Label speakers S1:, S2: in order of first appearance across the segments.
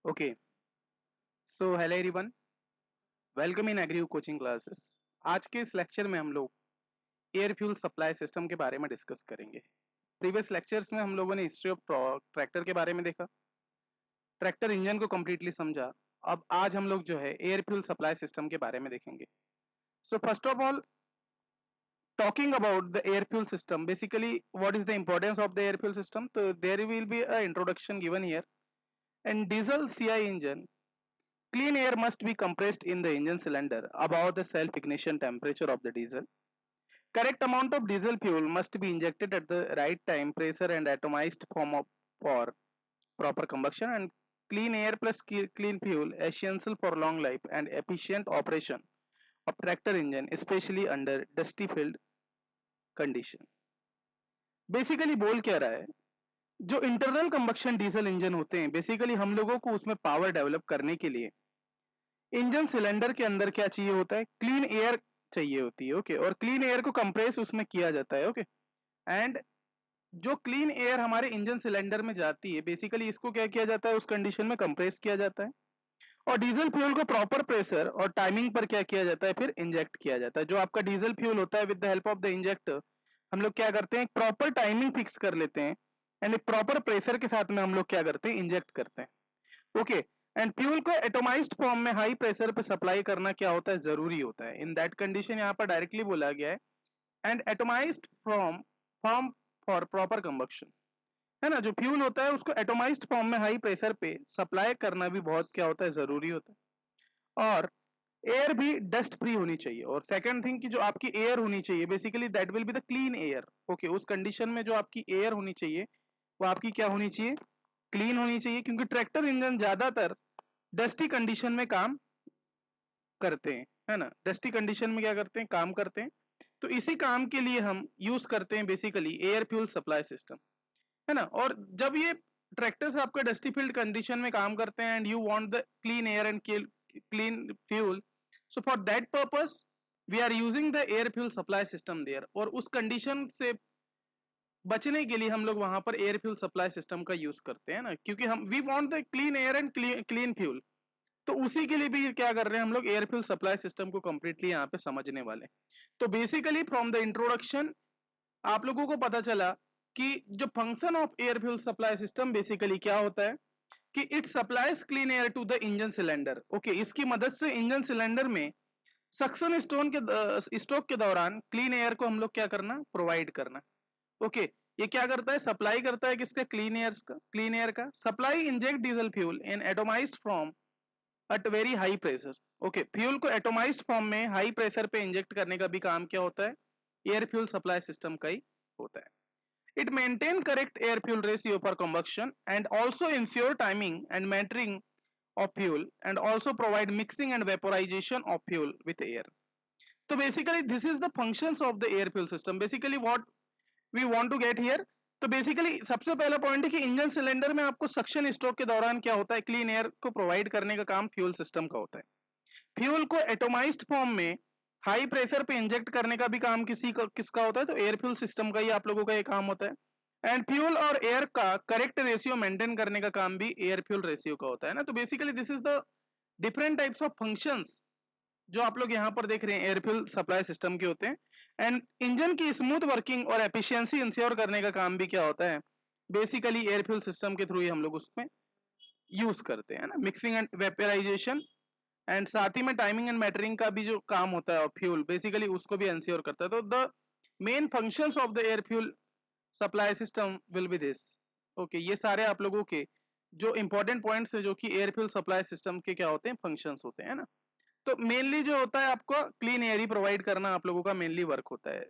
S1: Okay, so hello everyone, welcome in agree coaching classes. आज के इस लेक्चर में हम लोग एयर फ्यूल सप्लाई सिस्टम के बारे में डिस्कस करेंगे। प्रीवियस लेक्चर्स में हम लोगों ने हिस्ट्री ऑफ ट्रैक्टर के बारे में देखा, ट्रैक्टर इंजन को कम्प्लीटली समझा। अब आज हम लोग जो है एयर फ्यूल सप्लाई सिस्टम के बारे में देखेंगे। So first of all, talking about the air fuel system, basically what is the importance of the air fuel system? So there will be a introduction given here. And diesel CI engine, clean air must be compressed in the engine cylinder above the self-ignition temperature of the diesel. Correct amount of diesel fuel must be injected at the right time, pressure and atomized for proper combustion. And clean air plus clean fuel essential for long life and efficient operation of tractor engine, especially under dusty field condition. Basically बोल क्या रहा है, जो internal combustion diesel engine होते हैं, basically हम लोगों को उसमें पावर डेवलप करने के लिए इंजन सिलेंडर के अंदर क्या चाहिए होता है, क्लीन एयर चाहिए होती है। ओके, और क्लीन एयर को कंप्रेस उसमें किया जाता है। ओके, एंड जो क्लीन एयर हमारे इंजन सिलेंडर में जाती है, बेसिकली इसको क्या किया जाता है, उस कंडीशन में कंप्रेस किया जाता है और डीजल फ्यूल को प्रॉपर प्रेशर और टाइमिंग पर क्या किया जाता है, फिर इंजेक्ट किया जाता है। जो आपका डीजल फ्यूल होता है, with the help of the injector हम लोग क्या करते हैं, एक प्रॉपर टाइमिंग फिक्स कर लेते हैं एंड एक प्रॉपर प्रेशर के साथ में हम लोग क्या करते हैं, इंजेक्ट करते हैं। ओके, एंड फ्यूल को एटोमाइज्ड फॉर्म में हाई प्रेशर पे सप्लाई करना क्या होता है, जरूरी होता है। इन दैट कंडीशन यहाँ पर डायरेक्टली बोला गया है, and atomized form form for proper combustion, है ना। जो फ्यूल होता है उसको एटोमाइज्ड फॉर्म में हाई प्रेशर पे सप्लाई करना भी बहुत क्या होता है, जरूरी होता है। और एयर भी डस्ट फ्री होनी चाहिए। और सेकंड थिंग कि जो आपकी एयर होनी चाहिए, basically that will be the clean air. Okay, उस कंडीशन में जो आपकी एयर होनी चाहिए वो आपकी क्या होनी चाहिए, क्लीन होनी चाहिए, क्योंकि ट्रैक्टर इंजन ज्यादातर डस्टी कंडीशन में काम करते हैं, है ना। डस्टी कंडीशन में क्या करते हैं, काम करते हैं। तो इसी काम के लिए हम यूज करते हैं basically air fuel supply system, है ना। और जब ये ट्रैक्टर्स आपका डस्टी फील्ड कंडीशन में काम करते हैं and you want the clean air and clean fuel, so for that purpose we are using the air fuel supply system there. और उस कंडीशन से बचने के लिए हम लोग वहां पर एयर फ्यूल सप्लाई सिस्टम का यूज करते हैं ना, क्योंकि हम we want the clean air and clean fuel. तो उसी के लिए भी क्या कर रहे हैं हम लोग, एयर फ्यूल सप्लाई सिस्टम को कंप्लीटली यहाँ पे समझने वाले। तो बेसिकली फ्रॉम द इंट्रोडक्शन आप लोगों को पता चला कि जो function of air fuel supply system basically क्या होता है कि it supplies clean air to the engine cylinder. Okay, इसकी मदद से इंजन सिलेंडर में सक्शन स्ट्रोक के दौरान क्लीन एयर को हम लोग क्या करना, प्रोवाइड करना। ओके, ये क्या करता है, सप्लाई करता है किसका, क्लीन एयर का। Supply inject diesel fuel in atomized form at very high pressure. Okay, fuel को एटोमाइज्ड फॉर्म में हाई प्रेशर पे इंजेक्ट करने का भी काम क्या होता है, एयर फ्यूल सप्लाई सिस्टम का ही होता है। It maintain correct air fuel ratio for combustion and also ensure timing and mentoring of fuel and also provide mixing and vaporization of fuel with air. So basically this is the functions of the air fuel system. Basically what we want to get here, तो basically सबसे पहला point है कि engine cylinder में आपको suction stroke के दौरान क्या होता है, क्लीन एयर को प्रोवाइड करने का काम फ्यूल सिस्टम का होता है। फ्यूल को एटोमाइज्ड फॉर्म में हाई प्रेशर पे इंजेक्ट करने का भी काम किसका होता है, तो एयर फ्यूल सिस्टम का ही आप लोगों का ये काम होता है। एंड फ्यूल और एयर का करेक्ट रेशियो मेंटेन करने का काम भी एयर फ्यूल रेशियो का होता है ना। तो basically this is the different types of functions जो आप लोग यहाँ पर देख रहे हैं एयर फ्यूल सप्लाई सिस्टम के होते हैं। एंड इंजन की स्मूथ वर्किंग और एफिशिएंसी इंश्योर करने का काम भी क्या होता है, बेसिकली एयर फ्यूल सिस्टम के थ्रू ही हम लोग उसमें यूज करते हैं ना। मिक्सिंग एंड वेपराइजेशन एंड साथ ही में टाइमिंग एंड मैटरिंग का भी जो काम होता है फ्यूल, बेसिकली उसको भी इंश्योर करता है। तो the main functions of the air fuel supply system will be this. Okay, ये सारे आप लोगों के जो इंपॉर्टेंट पॉइंट्स है जो कि एयर फ्यूल सप्लाई सिस्टम के क्या होते हैं, फंक्शंस होते हैं ना। तो मेनली जो होता है आपको क्लीन एयर ही प्रोवाइड करना आप लोगों का मेनली वर्क होता है।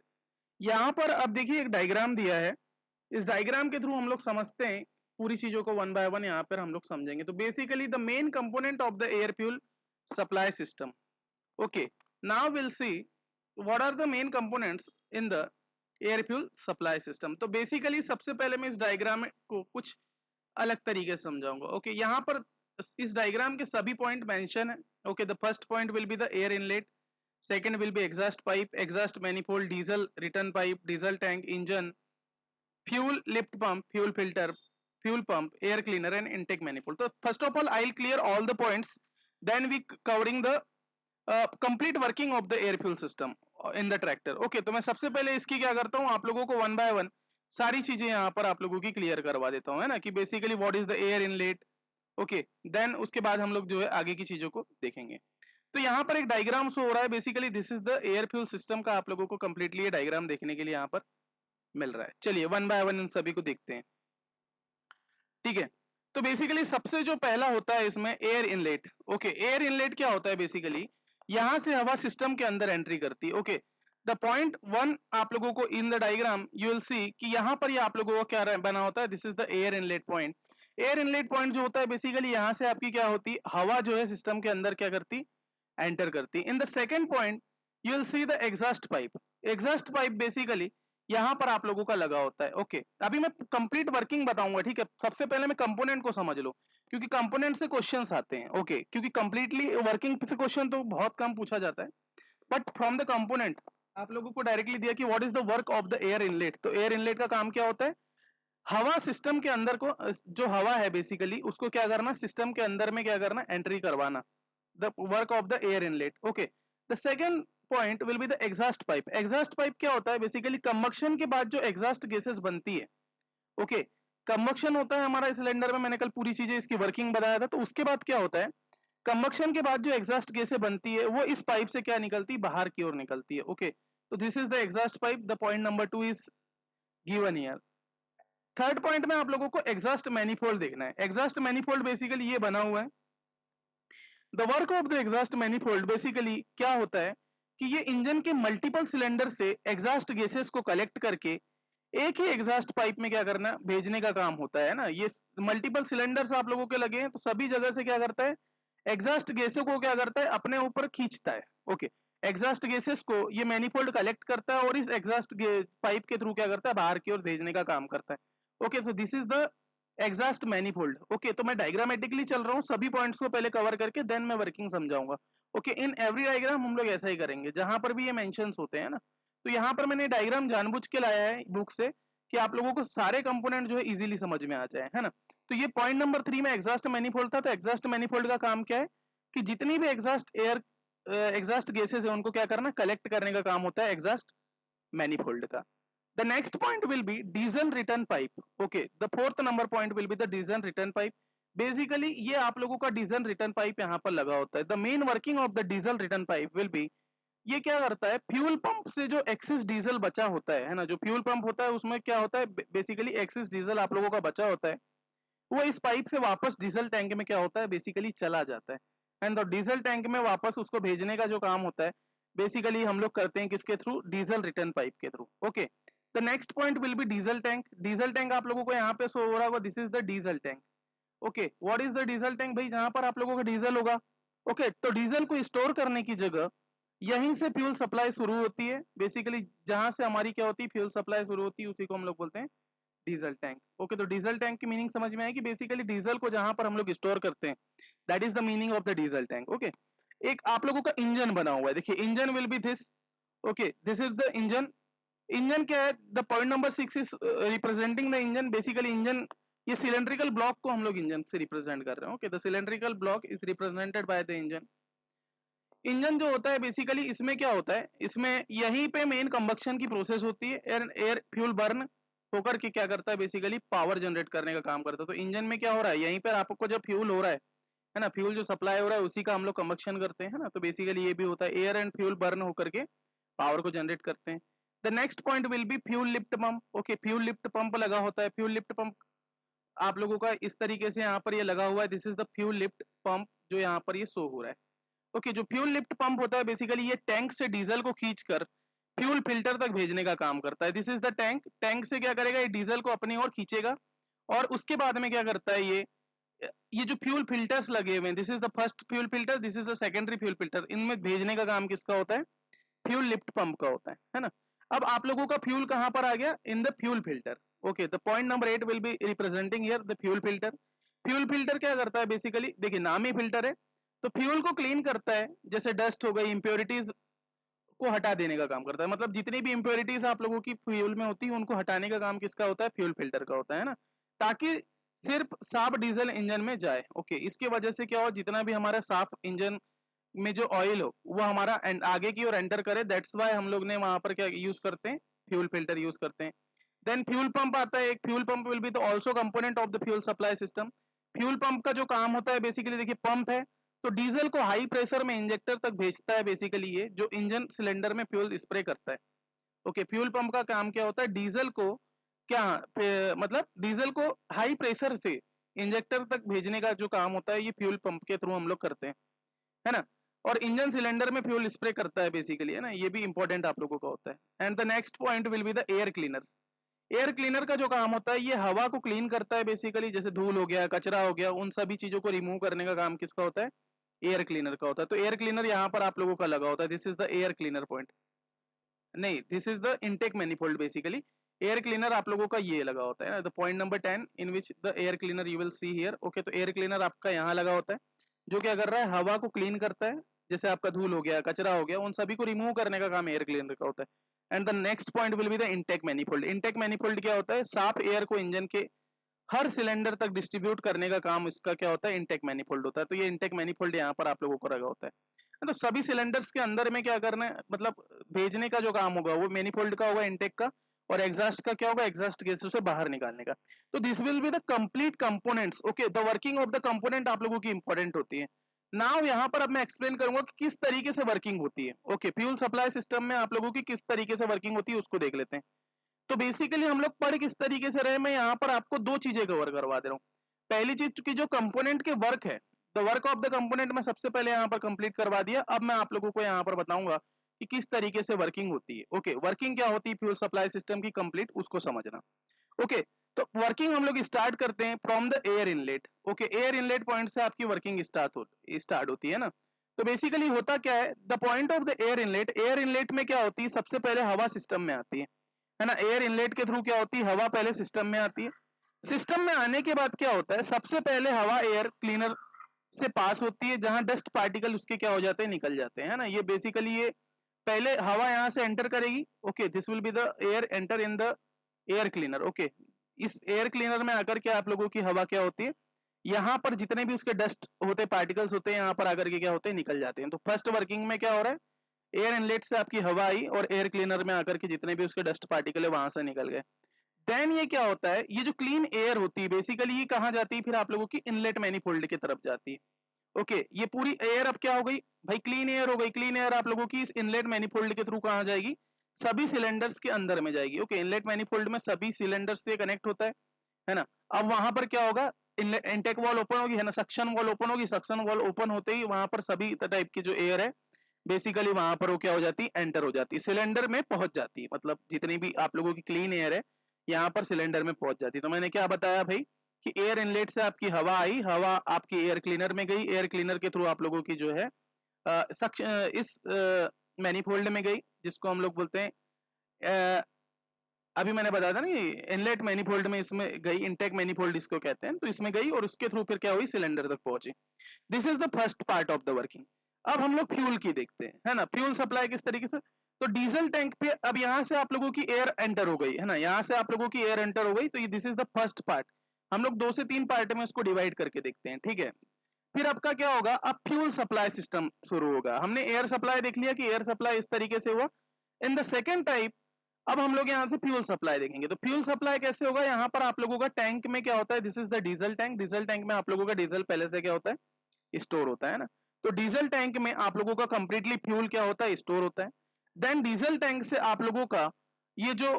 S1: यहाँ पर अब देखिए एक डायग्राम दिया है, इस डायग्राम के थ्रू हम लोग समझते हैं पूरी चीजों को वन बाय वन यहाँ पर हम लोग समझेंगे। तो basically the main component of the air fuel supply system. Okay, now we'll see what are the main components in the air fuel supply system. तो बेसिकली सबसे पहले मैं इस डायग्राम को कुछ अलग तरीके से समझाऊंगा। ओके, यहाँ पर इस डायग्राम के सभी पॉइंट मेंशन है। Okay, the first point will be the air inlet, second will be exhaust pipe, exhaust manifold, diesel return pipe, diesel tank, engine, fuel lift pump, fuel filter, fuel pump, air cleaner and intake manifold. So first of all I'll clear all the points, then we covering the complete working of the air fuel system in the tractor. Okay, तो मैं सबसे पहले इसकी क्या करता हूँ, आप लोगों को वन बाय वन सारी चीजें यहाँ पर आप लोगों की क्लियर करवा देता हूँ, है ना, कि basically what is the air inlet. Okay, then उसके बाद हम लोग जो है आगे की चीजों को देखेंगे. तो यहाँ पर एक डायग्राम शो हो रहा है, basically this is the air fuel system का, आप लोगों को कंप्लीटली ये डायग्राम देखने के लिए यहाँ पर मिल रहा है. चलिए वन बाय वन इन सभी को देखते हैं. ठीक है, तो बेसिकली सबसे जो पहला होता है इसमें air inlet. Okay, air inlet क्या होता है, बेसिकली यहां से हवा सिस्टम के अंदर एंट्री करती है. ओके, द पॉइंट वन आप लोगों को in the diagram you will सी कि यहां पर ये आप लोगों को क्या बना होता है, this is the air inlet point. Air inlet point जो होता है बेसिकली यहां से आपकी क्या होती, हवा जो है सिस्टम के अंदर क्या करती, एंटर करती. In the second point you will see the exhaust pipe. Exhaust pipe basically यहां पर आप लोगों का लगा होता है. ओके, अभी मैं कंप्लीट वर्किंग बताऊंगा. ठीक है, सबसे पहले मैं कंपोनेंट को समझ लो, क्योंकि कंपोनेंट से क्वेश्चंस आते हैं. ओके, क्योंकि कंप्लीटली वर्किंग से क्वेश्चन तो बहुत कम पूछा जाता है, बट फ्रॉम द कंपोनेंट आप लोगों को डायरेक्टली दिया कि what is the work of the air inlet. तो एयर इनलेट का काम क्या होता है, हवा सिस्टम के अंदर को, जो हवा है बेसिकली उसको क्या करना, सिस्टम के अंदर में क्या करना, एंट्री करवाना. The work of the air inlet. Okay, the second point will be the exhaust pipe. Exhaust pipe क्या होता है, बेसिकली कंबक्शन के बाद जो एग्जॉस्ट गैसेस बनती है. ओके, कंबक्शन होता है हमारा सिलेंडर में, मैंने कल पूरी चीजें इसकी वर्किंग बताया था. तो उसके बाद क्या होता है, कंबक्शन के बाद जो एग्जॉस्ट गैसें बनती है वो इस पाइप से क्या निकलती है, बाहर की ओर निकलती है. ओके, तो this is the exhaust pipe. The point number 2 is given here. Third point में आप लोगों को एग्जॉस्ट मैनिफोल्ड देखना है. एग्जॉस्ट मैनिफोल्ड बेसिकली ये बना हुआ है. The work of the exhaust manifold basically क्या होता है कि ये इंजन के मल्टीपल सिलेंडर से एग्जॉस्ट गैसेस को कलेक्ट करके एक ही एग्जॉस्ट पाइप में क्या करना, भेजने का काम होता है ना. ये मल्टीपल सिलेंडर्स आप लोगों के लगे हैं, तो सभी जगह से क्या करता है, एग्जॉस्ट गैसेस को क्या करता है, अपने ऊपर खींचता है. ओके, एग्जॉस्ट गैसेस को ये मैनिफोल्ड कलेक्ट करता है और इस एग्जॉस्ट पाइप के थ्रू क्या करता है, बाहर की ओर भेजने का काम करता है. Okay, so this is the exhaust manifold. Okay, तो मैं डायग्रामेटिकली चल रहा हूँ, सभी पॉइंट्स को पहले कवर करके देन मैं वर्किंग समझाऊंगा. ओके, इन एवरी डायग्राम हम लोग ऐसा ही करेंगे जहां पर भी ये मेंशंस होते हैं ना. तो यहाँ पर मैंने डायग्राम जानबूझ के लाया है बुक से कि आप लोगों को सारे कंपोनेंट जो है इजीली समझ में आ जाए, है ना. तो ये पॉइंट नंबर 3 में एग्जॉस्ट मैनिफोल्ड था. तो एग्जॉस्ट मैनिफोल्ड का काम क्या है कि जितनी भी एग्जॉस्ट गैसेस है उनको क्या करना, कलेक्ट करने का काम होता है एग्जॉस्ट मैनिफोल्ड का. The next point will be diesel return pipe. Okay, the fourth number point will be the diesel return pipe. Basically ये आप लोगों का diesel return pipe यहाँ पर लगा होता है. The main working of the diesel return pipe will be, ये क्या करता है, फ्यूल पंप से जो एक्सिस डीजल बचा होता है ना, जो फ्यूल पंप होता है उसमें क्या होता है, बेसिकली एक्सिस डीजल आप लोगों का बचा होता है, वो इस पाइप से वापस डीजल टैंक में क्या होता है, बेसिकली चला जाता है. एंड डीजल टैंक में वापस उसको भेजने का जो काम होता है बेसिकली हम लोग करते हैं किसके थ्रू, डीजल रिटर्न पाइप के through. Okay, the next point will be diesel tank. Diesel tank आप लोगों को यहाँ पे शो हो रहा होगा, this is the diesel tank. Okay, what is the diesel tank, भाई जहां पर आप लोगों का डीजल होगा. ओके, तो डीजल को स्टोर करने की जगह यहीं से फ्यूल सप्लाई शुरू होती है. बेसिकली जहां से हमारी क्या होती है, फ्यूल सप्लाई शुरू होती है, उसी को हम लोग बोलते हैं डीजल टैंक. ओके, तो डीजल टैंक की मीनिंग समझ में आएगी, बेसिकली डीजल को जहां पर हम लोग स्टोर करते हैं, that is the meaning of the diesel tank. Okay, एक आप लोगों का इंजन बना हुआ है, देखिए engine will be this. Okay, this is the engine. Engine क्या है, the point number 6 is representing the engine. Basically engine, ये सिलेंड्रिकल ब्लॉक को हम लोग इंजन से रिप्रेजेंट कर रहे हैं. Okay, the cylindrical block is represented by the engine. Engine जो होता है बेसिकली इसमें क्या होता है, इसमें यहीं पे मेन कंबक्शन की प्रोसेस होती है. एयर फ्यूल बर्न होकर के क्या करता है, बेसिकली पावर जनरेट करने का काम करता है. तो इंजन में क्या हो रहा है, यहीं पर आपको जो फ्यूल हो रहा है ना, फ्यूल जो सप्लाई हो रहा है उसी का हम लोग कंबक्शन करते हैं ना. तो बेसिकली ये भी होता है, एयर एंड फ्यूल बर्न होकर के पावर को जनरेट करते हैं. The next point will be fuel lift pump. Okay, fuel lift pump लगा होता है. फ्यूल लिफ्ट पंप आप लोगों का इस तरीके से यहाँ पर ये लगा हुआ है, this is the fuel lift pump जो यहाँ पर ये शो हो रहा है. ओके, जो फ्यूल लिफ्ट पंप होता है बेसिकली ये टैंक से डीजल को खींचकर फ्यूल फिल्टर तक भेजने का काम करता है. This is the tank. Tank से क्या करेगा, ये डीजल को अपनी ओर खींचेगा और उसके बाद में क्या करता है, ये जो फ्यूल फिल्टर्स लगे हुए हैं, this is the first fuel filter, this is the secondary fuel filter, इनमें भेजने का काम किसका होता है, फ्यूल लिफ्ट पंप का होता है ना. अब आप लोगों का फ्यूल कहां पर आ गया, in the fuel filter. Okay, the point number 8 will be representing here the fuel filter. Fuel filter क्या करता है, बेसिकली देखिए नाम ही फिल्टर है, तो फ्यूल को क्लीन करता है, जैसे डस्ट हो गई, इंप्योरिटीज को हटा देने का काम करता है. मतलब जितनी भी इंप्योरिटीज आप लोगों की फ्यूल में होती है उनको हटाने का काम किसका होता है, फ्यूल फिल्टर का होता है ना, ताकि सिर्फ साफ डीजल इंजन में जाए। ओके, इसकी वजह से क्या हो, जितना भी हमारा साफ इंजन में जो ऑयल हो वो हमारा आगे की ओर एंटर करे। दैट्स वाई हम लोग ने वहां पर क्या यूज करते हैं, फ्यूल फिल्टर यूज करते हैं। देन फ्यूल पंप आता है, एक fuel pump will be the also component of the fuel supply system. Fuel pump का जो काम होता है बेसिकली, देखिए पंप है तो डीजल को हाई प्रेशर में इंजेक्टर तक भेजता है, बेसिकली ये जो इंजन सिलेंडर में फ्यूल स्प्रे करता है। ओके, फ्यूल पंप का काम क्या होता है, डीजल को क्या मतलब डीजल को हाई प्रेशर से इंजेक्टर तक भेजने का जो काम होता है ये फ्यूल पंप के थ्रू हम लोग करते हैं, है ना। और इंजन सिलेंडर में फ्यूल स्प्रे करता है बेसिकली, है ना, ये भी इंपॉर्टेंट आप लोगों का होता है। And the next point will be the air cleaner. Air cleaner का जो काम होता है ये हवा को क्लीन करता है बेसिकली, जैसे धूल हो गया, कचरा हो गया, उन सभी चीजों को रिमूव करने का काम किसका होता है, एयर क्लीनर का होता है। तो एयर क्लीनर यहाँ पर आप लोगों का लगा होता है, this is the air cleaner point, नहीं this is the intake manifold basically. Air cleaner आप लोगों का ये लगा होता है ना, the point number 10 in which the air cleaner you will see here. Okay, तो एयर क्लीनर आपका यहाँ लगा होता है, जो क्या कर रहा है, हवा को क्लीन करता है, जैसे आपका धूल हो गया, कचरा हो गया, उन सभी को रिमूव करने का काम एयर क्लीनर का होता है। And the next point will be the intake manifold. Intake manifold क्या होता है, साफ एयर को इंजन के हर सिलेंडर तक डिस्ट्रीब्यूट करने का काम इसका क्या होता है, इनटेक मैनिफोल्ड होता है। तो ये इनटेक मैनिफोल्ड यहाँ पर आप लोगों को लगा होता है। तो सभी सिलेंडर्स के अंदर में क्या करना है, मतलब भेजने का जो काम होगा वो मैनिफोल्ड का होगा, इनटेक का। और एग्जॉस्ट का क्या होगा, एग्जॉस्ट गैसेस से बाहर निकालने का। तो this will be the complete components. Okay, the working of the component आप लोगों की इंपॉर्टेंट होती है। नाउ यहाँ पर अब मैं एक्सप्लेन करूंगा कि किस तरीके से वर्किंग होती है। ओके, फ्यूल सप्लाई सिस्टम में आप लोगों की किस तरीके से वर्किंग होती है उसको देख लेते हैं। तो बेसिकली हम लोग पढ़ किस तरीके से रहे, मैं यहाँ पर आपको दो चीजें कवर करवा दे रहा हूँ। पहली चीज की जो कंपोनेंट के वर्क है, the work of the component मैं सबसे पहले यहाँ पर कंप्लीट करवा दिया। अब मैं आप लोगों को यहाँ पर बताऊंगा कि किस तरीके से वर्किंग होती है। ओके, वर्किंग क्या होती है फ्यूल सप्लाई सिस्टम की कंप्लीट, उसको समझना। ओके, तो वर्किंग हम लोग स्टार्ट करते हैं from the air inlet. Okay, air inlet point से आपकी वर्किंग स्टार्ट होती है ना। तो बेसिकली होता क्या है, the point of the air inlet, air inlet में क्या होती है, सबसे पहले हवा सिस्टम में आती है ना। एयर इनलेट के थ्रू क्या होती है, हवा पहले सिस्टम में आती है। सिस्टम में आने के बाद क्या होता है, सबसे पहले हवा एयर क्लीनर से पास होती है, जहां डस्ट पार्टिकल उसके क्या हो जाते हैं, निकल जाते हैं, है ना। ये बेसिकली ये पहले हवा यहां से एंटर करेगी। Okay, this will be the air enter in the air cleaner. Okay, इस एयर क्लीनर में आकर के आप लोगों की हवा क्या होती है, यहाँ पर जितने भी उसके डस्ट होते पार्टिकल्स होते हैं यहाँ पर आकर के क्या होते हैं, निकल जाते हैं। तो फर्स्ट वर्किंग में क्या हो रहा है, एयर इनलेट से आपकी हवा आई और एयर क्लीनर में आकर के जितने भी उसके डस्ट पार्टिकल है वहां से निकल गए। देन ये क्या होता है, ये जो क्लीन एयर होती है बेसिकली ये कहाँ जाती है, फिर आप लोगों की इनलेट मैनिफोल्ड की तरफ जाती है। ओके, ये पूरी एयर अब क्या हो गई भाई, क्लीन एयर हो गई। क्लीन एयर आप लोगों की इस इनलेट मैनिफोल्ड के थ्रू कहाँ जाएगी, सभी सिलेंडर्स के अंदर में जाएगी। ओके, इनलेट मैनिफोल्ड में सभी सिलेंडर्स से कनेक्ट होता है ना। अब वहां पर क्या होगा, इनटेक वॉल ओपन होगी, है ना, सक्शन वॉल ओपन होगी। सक्शन वॉल ओपन होते ही वहां पर सभी टाइप की जो एयर है बेसिकली वहां पर वो क्या हो जाती है, एंटर हो जाती है, सिलेंडर में पहुंच जाती है। मतलब जितनी भी आप लोगों की क्लीन एयर है यहाँ पर सिलेंडर में पहुंच जाती है। तो मैंने क्या बताया भाई कि एयर इनलेट से आपकी हवा आई, हवा आपकी एयर क्लीनर में गई, एयर क्लीनर के थ्रू आप लोगों की जो है इस मैनिफोल्ड में गई, जिसको हम लोग बोलते हैं अभी मैंने बताया था ना कि इनलेट मैनिफोल्ड में इसमें गई, इनटेक मैनिफोल्ड इसको कहते हैं। तो इसमें गई और उसके थ्रू फिर क्या हुई, सिलेंडर तक पहुंची। This is the first part of the working. अब हम लोग फ्यूल की देखते हैं, है ना, फ्यूल सप्लाई किस तरीके से। तो डीजल टैंक पे अब यहां से आप लोगों की एयर एंटर हो गई, है ना, यहां से आप लोगों की एयर एंटर हो गई। तो ये this is the first part. हम लोग 2 से 3 पार्ट में इसको डिवाइड करके देखते हैं, ठीक है। फिर आपका क्या होगा, अब फ्यूल सप्लाई सिस्टम शुरू होगा। हमने एयर सप्लाई देख लिया कि एयर सप्लाई इस तरीके से हुआ। इन द सेकेंड टाइप अब हम लोग यहाँ से फ्यूल सप्लाई देखेंगे। तो फ्यूल सप्लाई कैसे होगा, यहाँ पर आप लोगों का टैंक में क्या होता है, this is the diesel tank. Diesel tank में आप लोगों का डीजल पहले से क्या होता है, स्टोर होता है ना। तो डीजल टैंक में आप लोगों का कंप्लीटली फ्यूल क्या होता है, स्टोर होता है। देन डीजल टैंक से आप लोगों का ये जो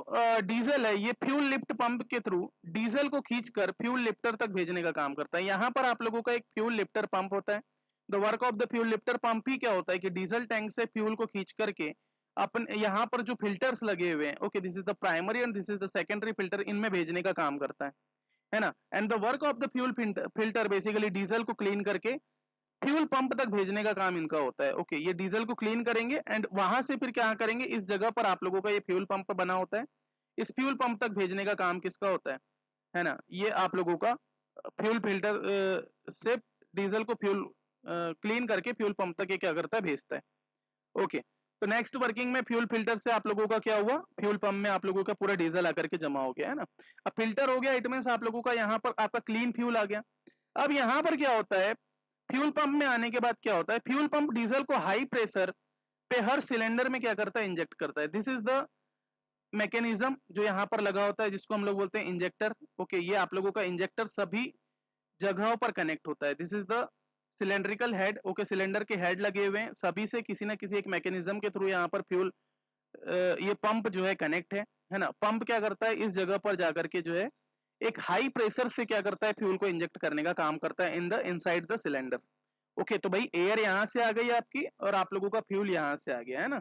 S1: डीजल है ये फ्यूल लिफ्ट पंप के थ्रू डीजल को खींचकर फ्यूल लिफ्टर तक भेजने का काम करता है। यहाँ पर आप लोगों का एक फ्यूल लिफ्टर पंप होता है। The work of the fuel lifter pump ही क्या होता है कि डीजल टैंक से फ्यूल को खींच करके अपन यहाँ पर जो फिल्टर्स लगे हुए हैं, okay, this is the primary and this is the secondary filter, इनमें भेजने का काम करता है ना। And the work of the fuel filter basically diesel को क्लीन करके फ्यूल पंप तक भेजने का काम इनका होता है। ओके, ये डीजल को क्लीन करेंगे एंड वहां से फिर क्या करेंगे, इस जगह पर आप लोगों का ये फ्यूल पंप बना होता है, इस फ्यूल पंप तक भेजने का काम किसका होता है ना, ये आप लोगों का फ्यूल फिल्टर से डीजल को फ्यूल क्लीन करके फ्यूल पंप तक ये क्या करता है, भेजता है। ओके, तो नेक्स्ट वर्किंग में फ्यूल फिल्टर से आप लोगों का क्या हुआ, फ्यूल पंप में आप लोगों का पूरा डीजल आकर के जमा हो गया है ना। अब फिल्टर हो गया, इट मींस आप लोगों का यहाँ पर आपका क्लीन फ्यूल आ गया। अब यहाँ पर क्या होता है, फ्यूल पंप में आने के बाद क्या होता है, फ्यूल पंप डीजल को हाई प्रेशर पे हर सिलेंडर में क्या करता है, इंजेक्ट करता है। दिस इज द मैकेनिज्म जो यहाँ पर लगा होता है, जिसको हम लोग बोलते हैं इंजेक्टर। ओके, ये आप लोगों का इंजेक्टर सभी जगहों पर कनेक्ट होता है। This is the cylindrical head. Okay, cylinder के हेड लगे हुए हैं, सभी से किसी ना किसी एक मैकेनिज्म के थ्रू यहाँ पर फ्यूल ये पंप जो है कनेक्ट है ना। पंप क्या करता है, इस जगह पर जाकर के जो है एक हाई प्रेशर से क्या करता है, फ्यूल को इंजेक्ट करने का काम करता है in the inside the cylinder. Okay, तो भाई एयर यहाँ से आ गई आपकी और आप लोगों का फ्यूल यहाँ से आ गया है ना।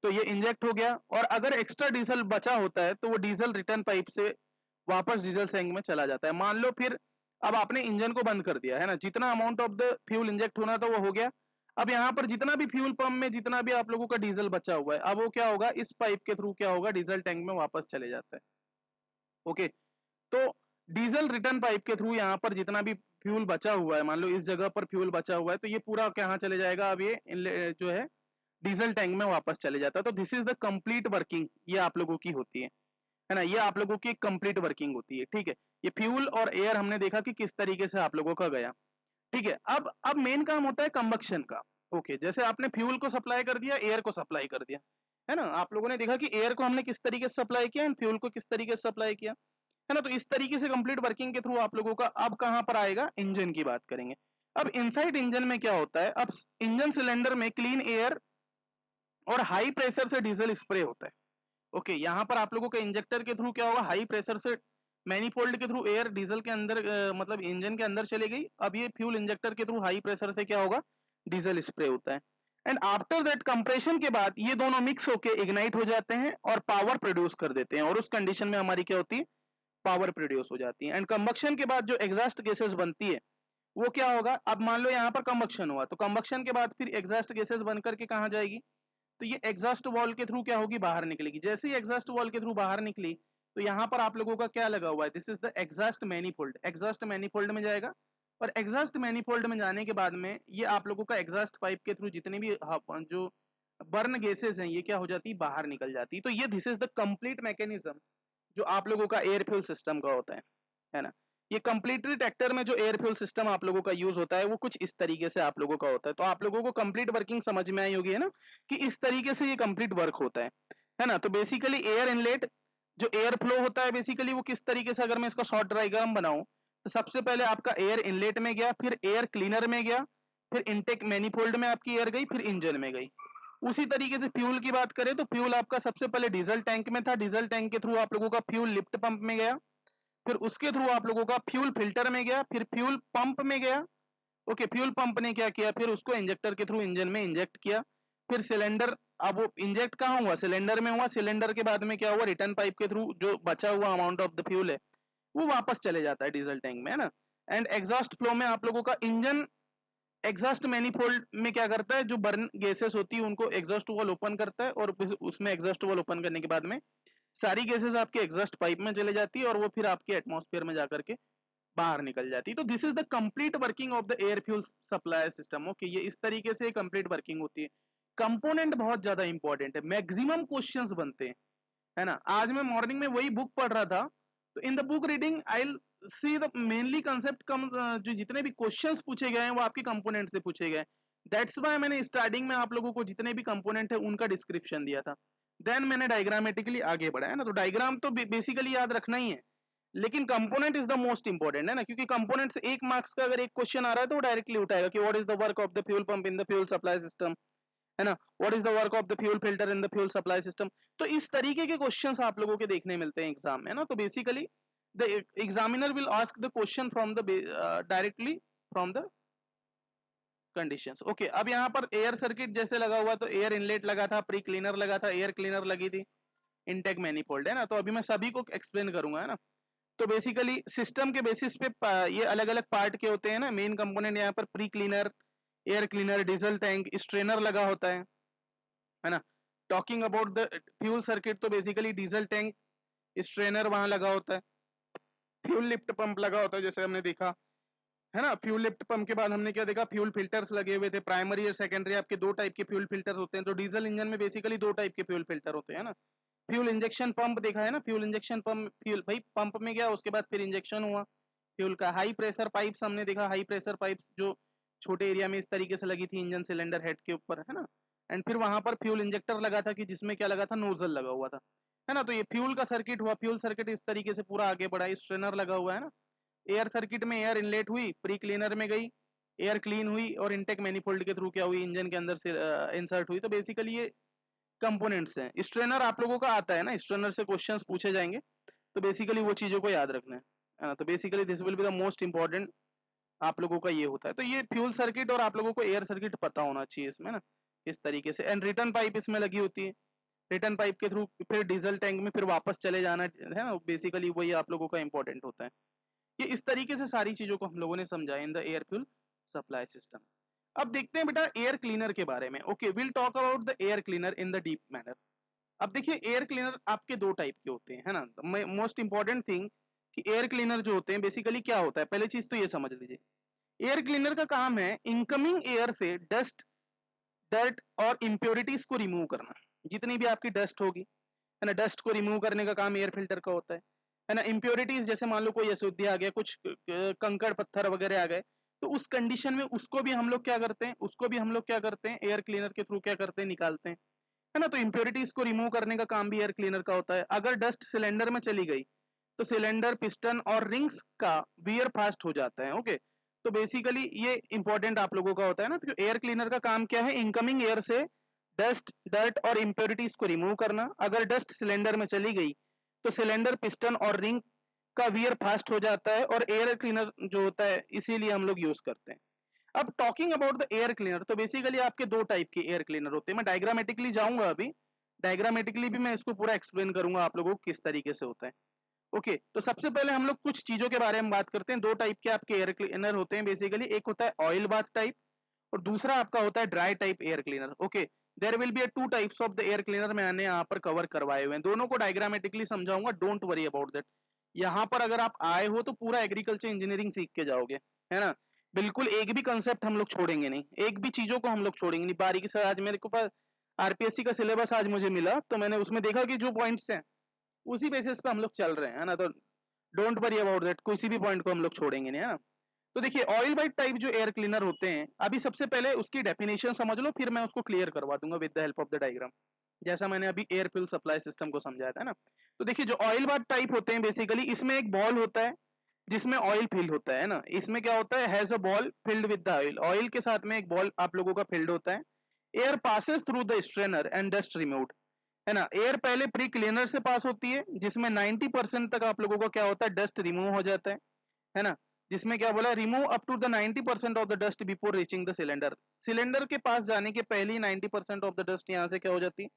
S1: तो ये इंजेक्ट हो गया, और अगर एक्स्ट्रा डीजल बचा होता है तो वो डीजल रिटर्न पाइप से वापस डीजल टैंक में चला जाता है। मान लो फिर अब आपने इंजन को बंद कर दिया है ना, जितना amount of the fuel inject होना था वो हो गया। अब यहाँ पर जितना भी फ्यूल पंप में जितना भी आप लोगों का डीजल बचा हुआ है, अब वो क्या होगा, इस पाइप के थ्रू क्या होगा, डीजल टैंक में वापस चले जाता है। ओके, तो डीजल रिटर्न पाइप के थ्रू यहाँ पर जितना भी फ्यूल बचा हुआ है, मान लो इस जगह पर फ्यूल बचा हुआ है, तो ये पूरा कहाँ चले जाएगा, अब ये जो है डीजल टैंक में वापस चले जाता है। तो this is the complete working, ये आप लोगों की होती है ना, ये आप लोगों की कंप्लीट वर्किंग होती है। ठीक है, ये फ्यूल और एयर हमने देखा कि किस तरीके से आप लोगों का गया। ठीक है, अब मेन काम होता है कंबक्शन का। ओके, जैसे आपने फ्यूल को सप्लाई कर दिया, एयर को सप्लाई कर दिया, है ना। आप लोगों ने देखा कि एयर को हमने किस तरीके से सप्लाई किया एंड फ्यूल को किस तरीके से सप्लाई किया, है ना। तो इस तरीके से कंप्लीट वर्किंग के थ्रू आप लोगों का अब कहां पर आएगा, इंजन की बात करेंगे। अब इनसाइड इंजन में क्या होता है, अब इंजन सिलेंडर में क्लीन एयर और हाई प्रेशर से डीजल स्प्रे होता है। ओके, यहाँ पर आप लोगों के इंजेक्टर के थ्रू क्या होगा, हाई प्रेशर से मैनीफोल्ड के थ्रू एयर डीजल के अंदर मतलब इंजन के अंदर चली गई। अब ये फ्यूल इंजेक्टर के थ्रू हाई प्रेशर से क्या होगा, डीजल स्प्रे होता है। एंड आफ्टर दैट कंप्रेशन के बाद ये दोनों मिक्स होके इग्नाइट हो जाते हैं और पावर प्रोड्यूस कर देते हैं, और उस कंडीशन में हमारी क्या होती है, पावर प्रोड्यूस हो जाती है। एंड कंबक्शन के बाद जो एग्जॉस्ट गैसेस बनती है वो क्या होगा, अब मान लो यहाँ पर कंबक्शन हुआ, तो कंबक्शन के बाद फिर एग्जॉस्ट गैसेस बनकर के कहाँ जाएगी, तो ये एग्जॉस्ट वॉल के थ्रू क्या होगी, बाहर निकलेगी। जैसे ही एग्जॉस्ट वॉल के थ्रू बाहर निकली, तो यहाँ पर आप लोगों का क्या लगा हुआ है, this is the exhaust manifold. Exhaust manifold में जाएगा, और एग्जॉस्ट मैनीफोल्ड में जाने के बाद में ये आप लोगों का एग्जॉस्ट पाइप के थ्रू जितने भी जो बर्न गैसेस हैं ये क्या हो जाती है, बाहर निकल जाती है। तो ये this is the complete mechanism जो आप लोगों का एयर फ्यूल सिस्टम का होता है ना। ये कंप्लीटली ट्रैक्टर में जो एयर फ्यूल सिस्टम आप लोगों का यूज होता है वो कुछ इस तरीके से आप लोगों का होता है। तो आप लोगों को कंप्लीट वर्किंग समझ में आई होगी, है ना, कि इस तरीके से ये कंप्लीट वर्क होता है ना। तो बेसिकली एयर इनलेट जो एयर फ्लो होता है, बेसिकली वो किस तरीके से, अगर मैं इसका शॉर्ट डायग्राम बनाऊं, तो सबसे पहले आपका एयर इनलेट में गया, फिर एयर क्लीनर में गया, फिर इनटेक मैनीफोल्ड में आपकी एयर गई, फिर इंजन में गई। उसी तरीके से फ्यूल की बात करें तो फ्यूल आपका सबसे पहले डीजल टैंक में था, डीजल टैंक के थ्रू आप लोगों का फ्यूल लिफ्ट पंप में गया, फिर उसके थ्रू आप लोगों का फ्यूल फिल्टर में गया, फिर फ्यूल पंप में गया। ओके, फ्यूल पंप ने क्या किया, फिर उसको इंजेक्टर के थ्रू इंजन में इंजेक्ट किया, फिर सिलेंडर, अब वो इंजेक्ट कहाँ हुआ, सिलेंडर में हुआ। सिलेंडर के बाद में क्या हुआ, रिटर्न पाइप के थ्रू जो बचा हुआ अमाउंट ऑफ द फ्यूल है वो वापस चले जाता है डीजल टैंक में, है ना। एंड एग्जॉस्ट फ्लो में आप लोगों का इंजन एग्जॉस्ट मैनिफोल्ड में क्या करता है, जो बर्न गैसेस होती है उनको एग्जॉस्ट वाल ओपन करता है, और उसमें एग्जॉस्ट वाल ओपन करने के बाद में सारी गैसेस आपके एग्जॉस्ट पाइप में चले जाती है और वो फिर आपके एटमॉस्फेयर में जाकर के बाहर निकल जाती है। तो this is the complete working of the air fuel supply system. Okay, ये इस तरीके से कंप्लीट वर्किंग होती है। कंपोनेंट बहुत ज्यादा इंपॉर्टेंट है, मैक्सिमम क्वेश्चंस बनते हैं, है ना। आज मैं मॉर्निंग में वही बुक पढ़ रहा था, तो in the book reading I see the mainly concept कम, जो जितने भी क्वेश्चंस पूछे गए हैं वो आपके कंपोनेंट से पूछे गए। दैट्स व्हाई मैंने स्टार्टिंग में आप लोगों को जितने भी कंपोनेंट है उनका डिस्क्रिप्शन दिया था, देन मैंने डायग्रामेटिकली आगे बढ़ा, है ना। तो डायग्राम तो बेसिकली याद रखना ही है, लेकिन component is the most important, है ना, क्योंकि कंपोनेंट से 1 मार्क्स का अगर एक क्वेश्चन आ रहा है तो वो डायरेक्टली उठाएगा कि what is the work of the fuel pump in the fuel supply system, है ना, what is the work of the fuel filter in the fuel supply system. तो इस तरीके के क्वेश्चंस आप लोगों के देखने मिलते हैं एग्जाम में, है ना। तो basically the examiner will ask the question from the directly from the conditions. Okay, अब यहाँ पर एयर सर्किट जैसे लगा हुआ, तो एयर इनलेट लगा था, प्री क्लीनर लगा था, एयर क्लीनर लगी थी, इनटेक मैनिफोल्ड, है ना। तो अभी मैं सभी को एक्सप्लेन करूंगा, है ना। तो बेसिकली सिस्टम के बेसिस पे ये अलग अलग पार्ट के होते हैं ना। मेन कंपोनेंट यहाँ पर pre cleaner, air cleaner, diesel tank, strainer लगा होता है ना। Talking about the fuel circuit, तो बेसिकली डीजल टैंक, स्ट्रेनर वहां लगा होता है, फ्यूल लिफ्ट पंप लगा होता है जैसे हमने देखा, है ना। फ्यूल लिफ्ट पंप के बाद हमने क्या देखा, फ्यूल फिल्टर्स लगे हुए थे, प्राइमरी और सेकेंडरी आपके दो टाइप के फ्यूल फिल्टर होते हैं। तो डीजल इंजन में बेसिकली दो टाइप के फ्यूल फिल्टर होते हैं ना। फ्यूल इंजेक्शन पंप देखा है ना, फ्यूल इंजेक्शन पंप, फ्यूल भाई पंप में गया, उसके बाद फिर इंजेक्शन हुआ फ्यूल का। हाई प्रेशर पाइप्स हमने देखा, हाई प्रेशर पाइप्स जो छोटे एरिया में इस तरीके से लगी थी इंजन सिलेंडर हेड के ऊपर, है ना। एंड फिर वहां पर फ्यूल इंजेक्टर लगा था कि जिसमें क्या लगा था, नोजल लगा हुआ था, है ना। तो ये फ्यूल का सर्किट हुआ, फ्यूल सर्किट इस तरीके से पूरा आगे बढ़ा, स्ट्रेनर लगा हुआ है ना। एयर सर्किट में एयर इनलेट हुई, प्री क्लीनर में गई, एयर क्लीन हुई और इनटेक मैनिफोल्ड के थ्रू क्या हुई, इंजन के अंदर से इंसर्ट हुई। तो बेसिकली ये कंपोनेंट्स हैं। स्ट्रेनर आप लोगों का आता है ना, स्ट्रेनर से क्वेश्चंस पूछे जाएंगे, तो बेसिकली वो चीजों को याद रखना है ना। तो basically this will be the most important आप लोगों का ये होता है। तो ये फ्यूल सर्किट और आप लोगों को एयर सर्किट पता होना चाहिए इसमें ना, इस तरीके से। एंड रिटर्न पाइप इसमें लगी होती है, रिटर्न पाइप के थ्रू फिर डीजल टैंक में फिर वापस चले जाना है ना, बेसिकली वही आप लोगों का इंपॉर्टेंट होता है। ये इस तरीके से सारी चीजों को हम लोगों ने समझा in the air fuel supply system. अब देखते हैं बेटा एयर क्लीनर के बारे में। Okay, will talk about the air cleaner in the deep manner. अब देखिए एयर क्लीनर आपके दो टाइप के होते हैं, है ना। मोस्ट इंपॉर्टेंट थिंग कि एयर क्लीनर जो होते हैं बेसिकली क्या होता है, पहले चीज तो ये समझ लीजिए। एयर क्लीनर का काम है इनकमिंग एयर से डस्ट, डर्ट और इम्प्योरिटीज को रिमूव करना। जितनी भी आपकी डस्ट होगी, है ना, डस्ट को रिमूव करने का काम एयर फिल्टर का होता है ना। इम्प्योरिटीज जैसे मान लो कोई अशुद्धि आ गया, कुछ कंकड़ पत्थर वगैरह आ गए, तो उस कंडीशन में उसको भी हम लोग क्या करते हैं, उसको भी हम लोग क्या करते हैं, एयर क्लीनर के थ्रू क्या करते हैं, निकालते हैं, है ना। तो इम्प्योरिटीज को रिमूव करने का काम भी एयर क्लीनर का होता है। अगर डस्ट सिलेंडर में चली गई तो सिलेंडर, पिस्टन और रिंग्स का वियर फास्ट हो जाता है। ओके, तो बेसिकली ये इंपॉर्टेंट आप लोगों का होता है ना। तो एयर क्लीनर का काम क्या है, इनकमिंग एयर से डस्ट, डर्ट और इम्प्योरिटीज को रिमूव करना। अगर डस्ट सिलेंडर में चली गई तो सिलेंडर, पिस्टन और रिंग का वियर फास्ट हो जाता है, और एयर क्लीनर जो होता है इसीलिए हम लोग यूज करते हैं। अब talking about the air cleaner, तो बेसिकली आपके दो टाइप के एयर क्लीनर होते हैं। मैं डायग्रामेटिकली जाऊंगा अभी, डायग्रामेटिकली भी मैं इसको पूरा एक्सप्लेन करूंगा आप लोगों को किस तरीके से होता है। ओके, तो सबसे पहले हम लोग कुछ चीजों के बारे में बात करते हैं। दो टाइप के आपके एयर क्लीनर होते हैं बेसिकली, एक होता है ऑयल बाथ टाइप और दूसरा आपका होता है dry type air cleaner. Okay, there will be a two types of the air cleaner, मैंने यहाँ पर कवर करवाए हुए हैं, दोनों को डायग्रामेटिकली समझाऊंगा, डोंट वरी अबाउट दैट। यहाँ पर अगर आप आए हो तो पूरा एग्रीकल्चर इंजीनियरिंग सीख के जाओगे, है ना। बिल्कुल एक भी कंसेप्ट हम लोग छोड़ेंगे नहीं, एक भी चीजों को हम लोग छोड़ेंगे नहीं, बारीकी से। आज मेरे को पास आरपीएससी का सिलेबस आज मुझे मिला, तो मैंने उसमें देखा कि जो पॉइंट्स हैं उसी बेसिस पे हम लोग चल रहे हैं, है ना। तो डोंट वरी अबाउट दैट, किसी भी पॉइंट को हम लोग छोड़ेंगे नहीं, है ना। तो देखिए ऑयल वाइट टाइप जो एयर क्लीनर होते हैं, अभी सबसे पहले उसकी डेफिनेशन समझ लो, फिर मैं उसको क्लियर करवा दूंगा with the help of the diagram, जैसा मैंने अभी एयर फ्यूल सप्लाई सिस्टम को समझाया था ना। तो देखिए जो ऑयल वाट टाइप होते हैं बेसिकली, इसमें एक बॉल होता है जिसमें ऑयल फिल होता है ना। इसमें क्या होता है, has a ball filled with the oil, oil के साथ में एक बॉल आप लोगों का फिल्ड होता है। Air passes through the strainer and dust removed, है ना। एयर पहले प्री क्लीनर से पास होती है जिसमें 90% तक आप लोगों का क्या होता है, डस्ट रिमूव हो जाता है ना। जिसमें क्या बोला, remove up to the 90% of the dust before reaching the cylinder, cylinder के पास जाने के पहले ही 90% ऑफ द डस्ट यहाँ से क्या हो जाती है,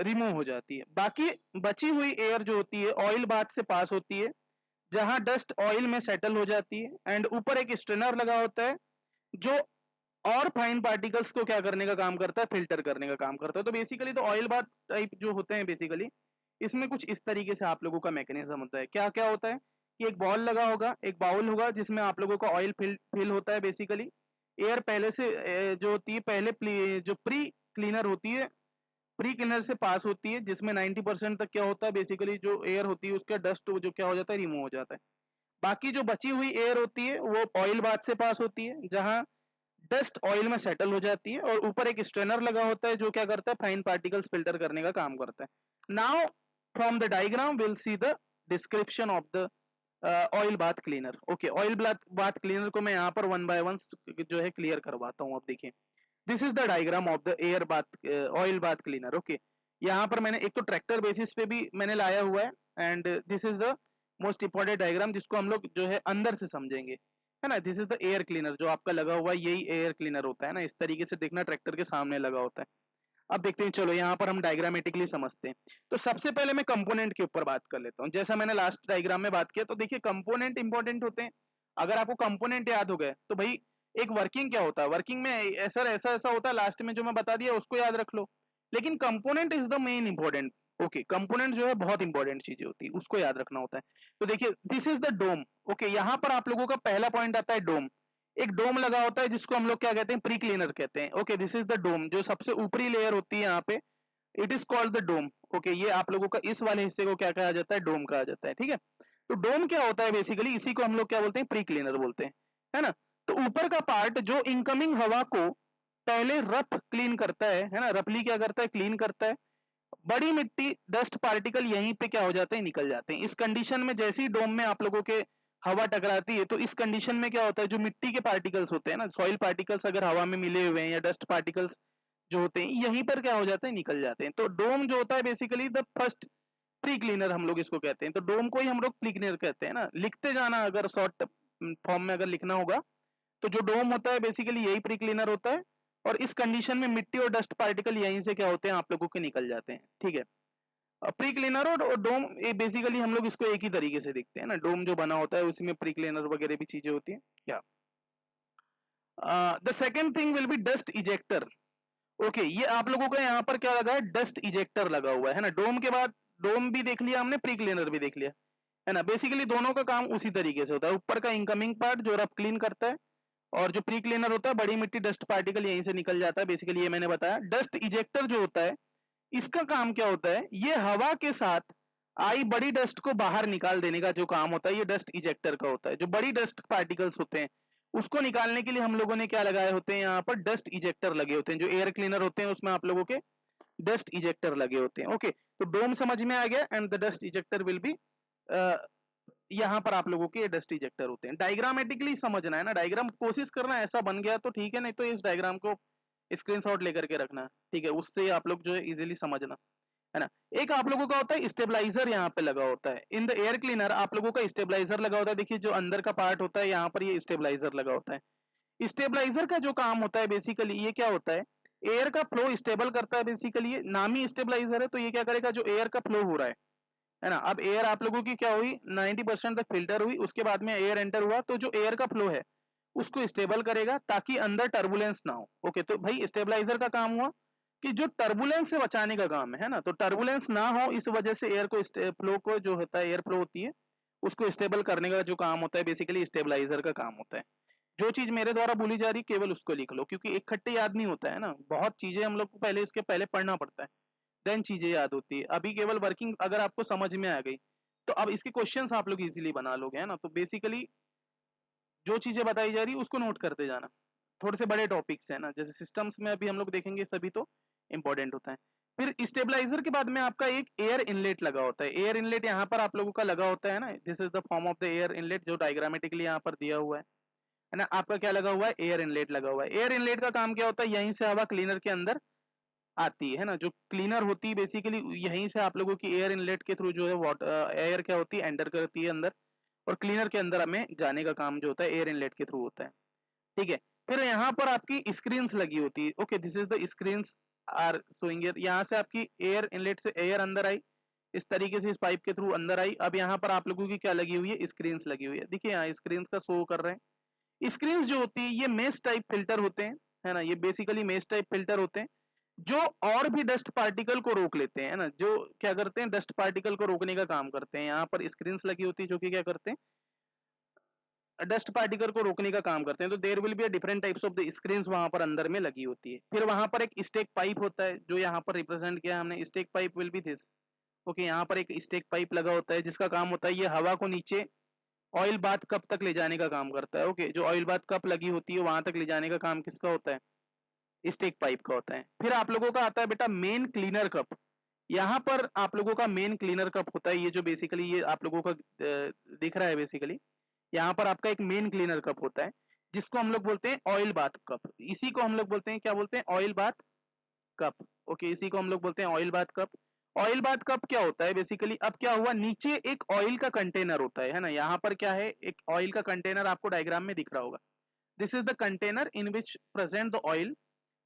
S1: रिमूव हो जाती है। बाकी बची हुई एयर जो होती है ऑयल बाथ से पास होती है, जहां डस्ट ऑयल में सेटल हो जाती है, एंड ऊपर एक स्ट्रेनर लगा होता है जो और फाइन पार्टिकल्स को क्या करने का काम करता है, फिल्टर करने का काम करता है। तो बेसिकली तो ऑयल बाथ टाइप जो होते हैं बेसिकली, इसमें कुछ इस तरीके से आप लोगों का मैकेनिज्म होता है। क्या क्या होता है कि एक बॉल लगा होगा, एक बाउल होगा जिसमें आप लोगों का ऑयल फिल होता है बेसिकली। एयर पहले से जो होती है, पहले जो प्री क्लीनर होती है, प्री क्लीनर से पास होती है, जिसमें 90% तक क्या होता है बेसिकली, जो एयर होती है उसका डस्ट जो क्या हो जाता है, रिमूव हो जाता है। बाकी जो बची हुई एयर होती है वो ऑयल बाथ से पास होती है, जहां डस्ट ऑयल में सेटल हो जाती है, और ऊपर एक स्ट्रेनर लगा होता है जो क्या करता है, फाइन पार्टिकल्स फिल्टर करने का काम करता है। Now from the diagram will see the description of the oil bath cleaner. Okay, oil bath cleaner को मैं यहाँ पर वन बाय वन जो है क्लियर करवाता हूँ। अब देखिए, this is the diagram of the air bath oil bath cleaner. Okay, यहाँ पर मैंने एक तो ट्रैक्टर बेसिस पे भी मैंने लाया हुआ है, and this is the most important diagram जिसको हम लोग जो है अंदर से समझेंगे, है ना। This is the air cleaner जो आपका लगा हुआ है, यही एयर क्लीनर होता है ना। इस तरीके से देखना, ट्रैक्टर के सामने लगा होता है। अब देखते हैं, चलो यहाँ पर हम डायग्रामेटिकली समझते हैं। तो सबसे पहले मैं कंपोनेंट के ऊपर बात कर लेता हूँ, जैसा मैंने लास्ट डायग्राम में बात किया। तो देखिए कंपोनेंट इंपॉर्टेंट होते हैं। अगर आपको कंपोनेंट याद हो गए तो भाई एक वर्किंग क्या होता है, वर्किंग में ऐसा ऐसा ऐसा होता है, लास्ट में जो मैं बता दिया उसको याद रख लो। लेकिन component is the main important, okay, component जो है बहुत इंपॉर्टेंट चीजें होती है, उसको याद रखना होता है। तो देखिए this is the dome. Okay, यहाँ पर आप लोगों का पहला पॉइंट आता है डोम। एक डोम लगा होता है जिसको हम लोग क्या कहते हैं, प्री क्लीनर कहते हैं। Okay, this is the dome, जो सबसे ऊपरी लेयर होती है यहाँ पे, it is called the dome. Okay, ये आप लोगों का इस वाले हिस्से को क्या कहा जाता है, डोम कहा जाता है। ठीक है, तो डोम क्या होता है बेसिकली, इसी को हम लोग क्या बोलते हैं, प्री क्लीनर बोलते हैं, है ना। तो ऊपर का पार्ट जो इनकमिंग हवा को पहले रफ क्लीन करता है ना, रफली क्या करता है, क्लीन करता है। बड़ी मिट्टी डस्ट पार्टिकल यहीं पे क्या हो जाते हैं, निकल जाते हैं। इस कंडीशन में जैसे ही डोम में आप लोगों के हवा टकराती है, तो इस कंडीशन में क्या होता है, जो मिट्टी के पार्टिकल्स होते हैं ना, सॉइल पार्टिकल्स अगर हवा में मिले हुए हैं या डस्ट पार्टिकल्स जो होते हैं यहीं पर क्या हो जाते हैं, निकल जाते हैं। तो डोम जो होता है basically the first pre cleaner हम लोग इसको कहते हैं। तो डोम को ही हम लोग प्री क्लीनर कहते हैं ना। लिखते जाना, अगर शॉर्ट फॉर्म में अगर लिखना होगा तो जो डोम होता है बेसिकली यही प्री क्लीनर होता है। और इस कंडीशन में मिट्टी और डस्ट पार्टिकल यहीं से क्या होते हैं, आप लोगों के निकल जाते हैं। ठीक है, प्री क्लीनर और डोम बेसिकली हम लोग इसको एक ही तरीके से देखते हैं ना। डोम जो बना होता है उसमें प्री क्लीनर वगैरह भी चीजें होती हैं क्या। The second thing will be dust ejector. Okay, ये आप लोगों का यहाँ पर क्या लगा है, डस्ट इजेक्टर लगा हुआ है ना। डोम के बाद डोम भी देख लिया हमने, प्री क्लीनर भी देख लिया, है ना। बेसिकली दोनों का काम उसी तरीके से होता है। ऊपर का इनकमिंग पार्ट जो रफ क्लीन करता है, और जो प्री क्लीनर होता है बड़ी मिट्टी डस्ट पार्टिकल यहीं से निकल जाता है। बेसिकली ये मैंने बताया। डस्ट इजेक्टर जो होता है, इसका काम क्या होता है, ये हवा के साथ आई बड़ी डस्ट को बाहर निकाल देने का जो काम होता है, ये डस्ट इजेक्टर का होता है। जो बड़ी डस्ट पार्टिकल्स होते हैं उसको निकालने के लिए हम लोगों ने क्या लगाए होते हैं, यहाँ पर डस्ट इजेक्टर लगे होते हैं। जो एयर क्लीनर होते हैं उसमें आप लोगों के डस्ट इजेक्टर लगे होते हैं। ओके, तो डोम समझ में आ गया, and the dust ejector will be, यहाँ पर आप लोगों के डस्ट इजेक्टर होते हैं। डायग्रामेटिकली समझना है ना, डायग्राम कोशिश करना ऐसा बन गया तो ठीक है, नहीं तो इस डायग्राम को स्क्रीनशॉट लेकर के रखना। ठीक है, उससे आप लोग जो है इजीली समझना, है ना। एक आप लोगों का होता है स्टेबलाइजर, यहाँ पे लगा होता है। इन द एयर क्लीनर आप लोगों का स्टेबलाइजर लगा होता है। देखिए जो अंदर का पार्ट होता है यहाँ पर ये स्टेबलाइजर लगा होता है। स्टेबलाइजर का जो काम होता है बेसिकली ये क्या होता है, एयर का फ्लो स्टेबल करता है। बेसिकली ये नाम ही स्टेबलाइजर है, तो ये क्या करेगा, जो एयर का फ्लो हो रहा है ना। अब एयर आप लोगों की क्या हुई, 90% तक फिल्टर हुई, उसके बाद में एयर एंटर हुआ, तो जो एयर का फ्लो है उसको स्टेबल करेगा ताकि अंदर टर्बुलेंस ना हो। ओके, तो भाई स्टेबलाइजर का काम हुआ कि जो टर्बुलेंस से बचाने का काम है ना, तो टर्बुलेंस ना हो इस वजह से एयर को फ्लो को जो होता है, एयर फ्लो होती है उसको स्टेबल करने का जो काम होता है बेसिकली स्टेबलाइजर का काम होता है। जो चीज मेरे द्वारा बोली जा रही केवल उसको लिख लो, क्योंकि एक खट्टे याद नहीं होता है ना, बहुत चीजें हम लोग को पहले इसके पहले पढ़ना पड़ता है, देन चीजें याद होती है। अभी केवल वर्किंग अगर आपको समझ में आ गई तो अब इसके क्वेश्चंस आप लोग इजीली बना लोगे, है ना। तो बेसिकली जो चीजें बताई जा रही है उसको नोट करते जाना। थोड़े से बड़े टॉपिक्स है ना, जैसे सिस्टम्स में अभी हम लोग देखेंगे सभी, तो इंपॉर्टेंट होता है। फिर स्टेबलाइजर के बाद में आपका एक एयर इनलेट लगा होता है। एयर इनलेट यहाँ पर आप लोगों का लगा होता है ना, this is the form of the air inlet, जो डायग्रामेटिकली यहाँ पर दिया हुआ है ना। आपका क्या लगा हुआ है, एयर इनलेट लगा हुआ है। एयर इनलेट का काम क्या होता है, यहीं से हवा क्लीनर के अंदर आती है ना। जो क्लीनर होती है बेसिकली यहीं से आप लोगों की एयर इनलेट के थ्रू जो है वाटर एयर क्या होती है, एंटर करती है अंदर, और क्लीनर के अंदर हमें जाने का काम जो होता है एयर इनलेट के थ्रू होता है। ठीक है, फिर यहाँ पर आपकी स्क्रीन्स लगी होती है। Okay, this is the screens are showing air. यहाँ से आपकी एयर इनलेट से एयर अंदर आई, इस तरीके से इस पाइप के थ्रू अंदर आई। अब यहाँ पर आप लोगों की क्या लगी हुई है, स्क्रीन्स लगी हुई है। देखिए यहाँ स्क्रीन्स का शो कर रहे हैं। स्क्रीन्स जो होती है ये मेश टाइप फिल्टर होते हैं, है ना। ये बेसिकली मेश टाइप फिल्टर होते हैं जो और भी डस्ट पार्टिकल को रोक लेते हैं, है ना। जो क्या करते हैं, डस्ट पार्टिकल को रोकने का काम करते हैं। यहाँ पर स्क्रीन्स लगी होती है जो कि क्या करते हैं, डस्ट पार्टिकल को रोकने का काम करते हैं। तो there will be different types of the screens वहां पर अंदर में लगी होती है। फिर वहां पर एक स्टेक पाइप होता है जो यहाँ पर रिप्रेजेंट किया हमने। Stack pipe will be this. Okay, यहाँ पर एक स्टेक पाइप लगा होता है जिसका काम होता है ये हवा को नीचे ऑयल बाथ कप तक ले जाने का काम करता है। ओके, जो ऑयल बाथ कप लगी होती है वहां तक ले जाने का काम किसका होता है, स्टेक पाइप का होता है। फिर आप लोगों का आता है बेटा मेन क्लीनर कप। यहाँ पर आप लोगों का मेन क्लीनर कप होता है, ये जो बेसिकली ये आप लोगों का दिख रहा है बेसिकली। यहाँ पर आपका एक मेन क्लीनर कप होता है जिसको हम लोग बोलते हैं ऑयल बाथ कप। इसी को हम लोग बोलते हैं, क्या बोलते हैं, ऑयल बाथ कप। ओके, इसी को हम लोग बोलते हैं oil bath cup. Oil bath cup क्या होता है बेसिकली, अब क्या हुआ, नीचे एक ऑयल का कंटेनर होता है ना। यहाँ पर क्या है, एक ऑयल का कंटेनर आपको डायग्राम में दिख रहा होगा। This is the container in which present the oil.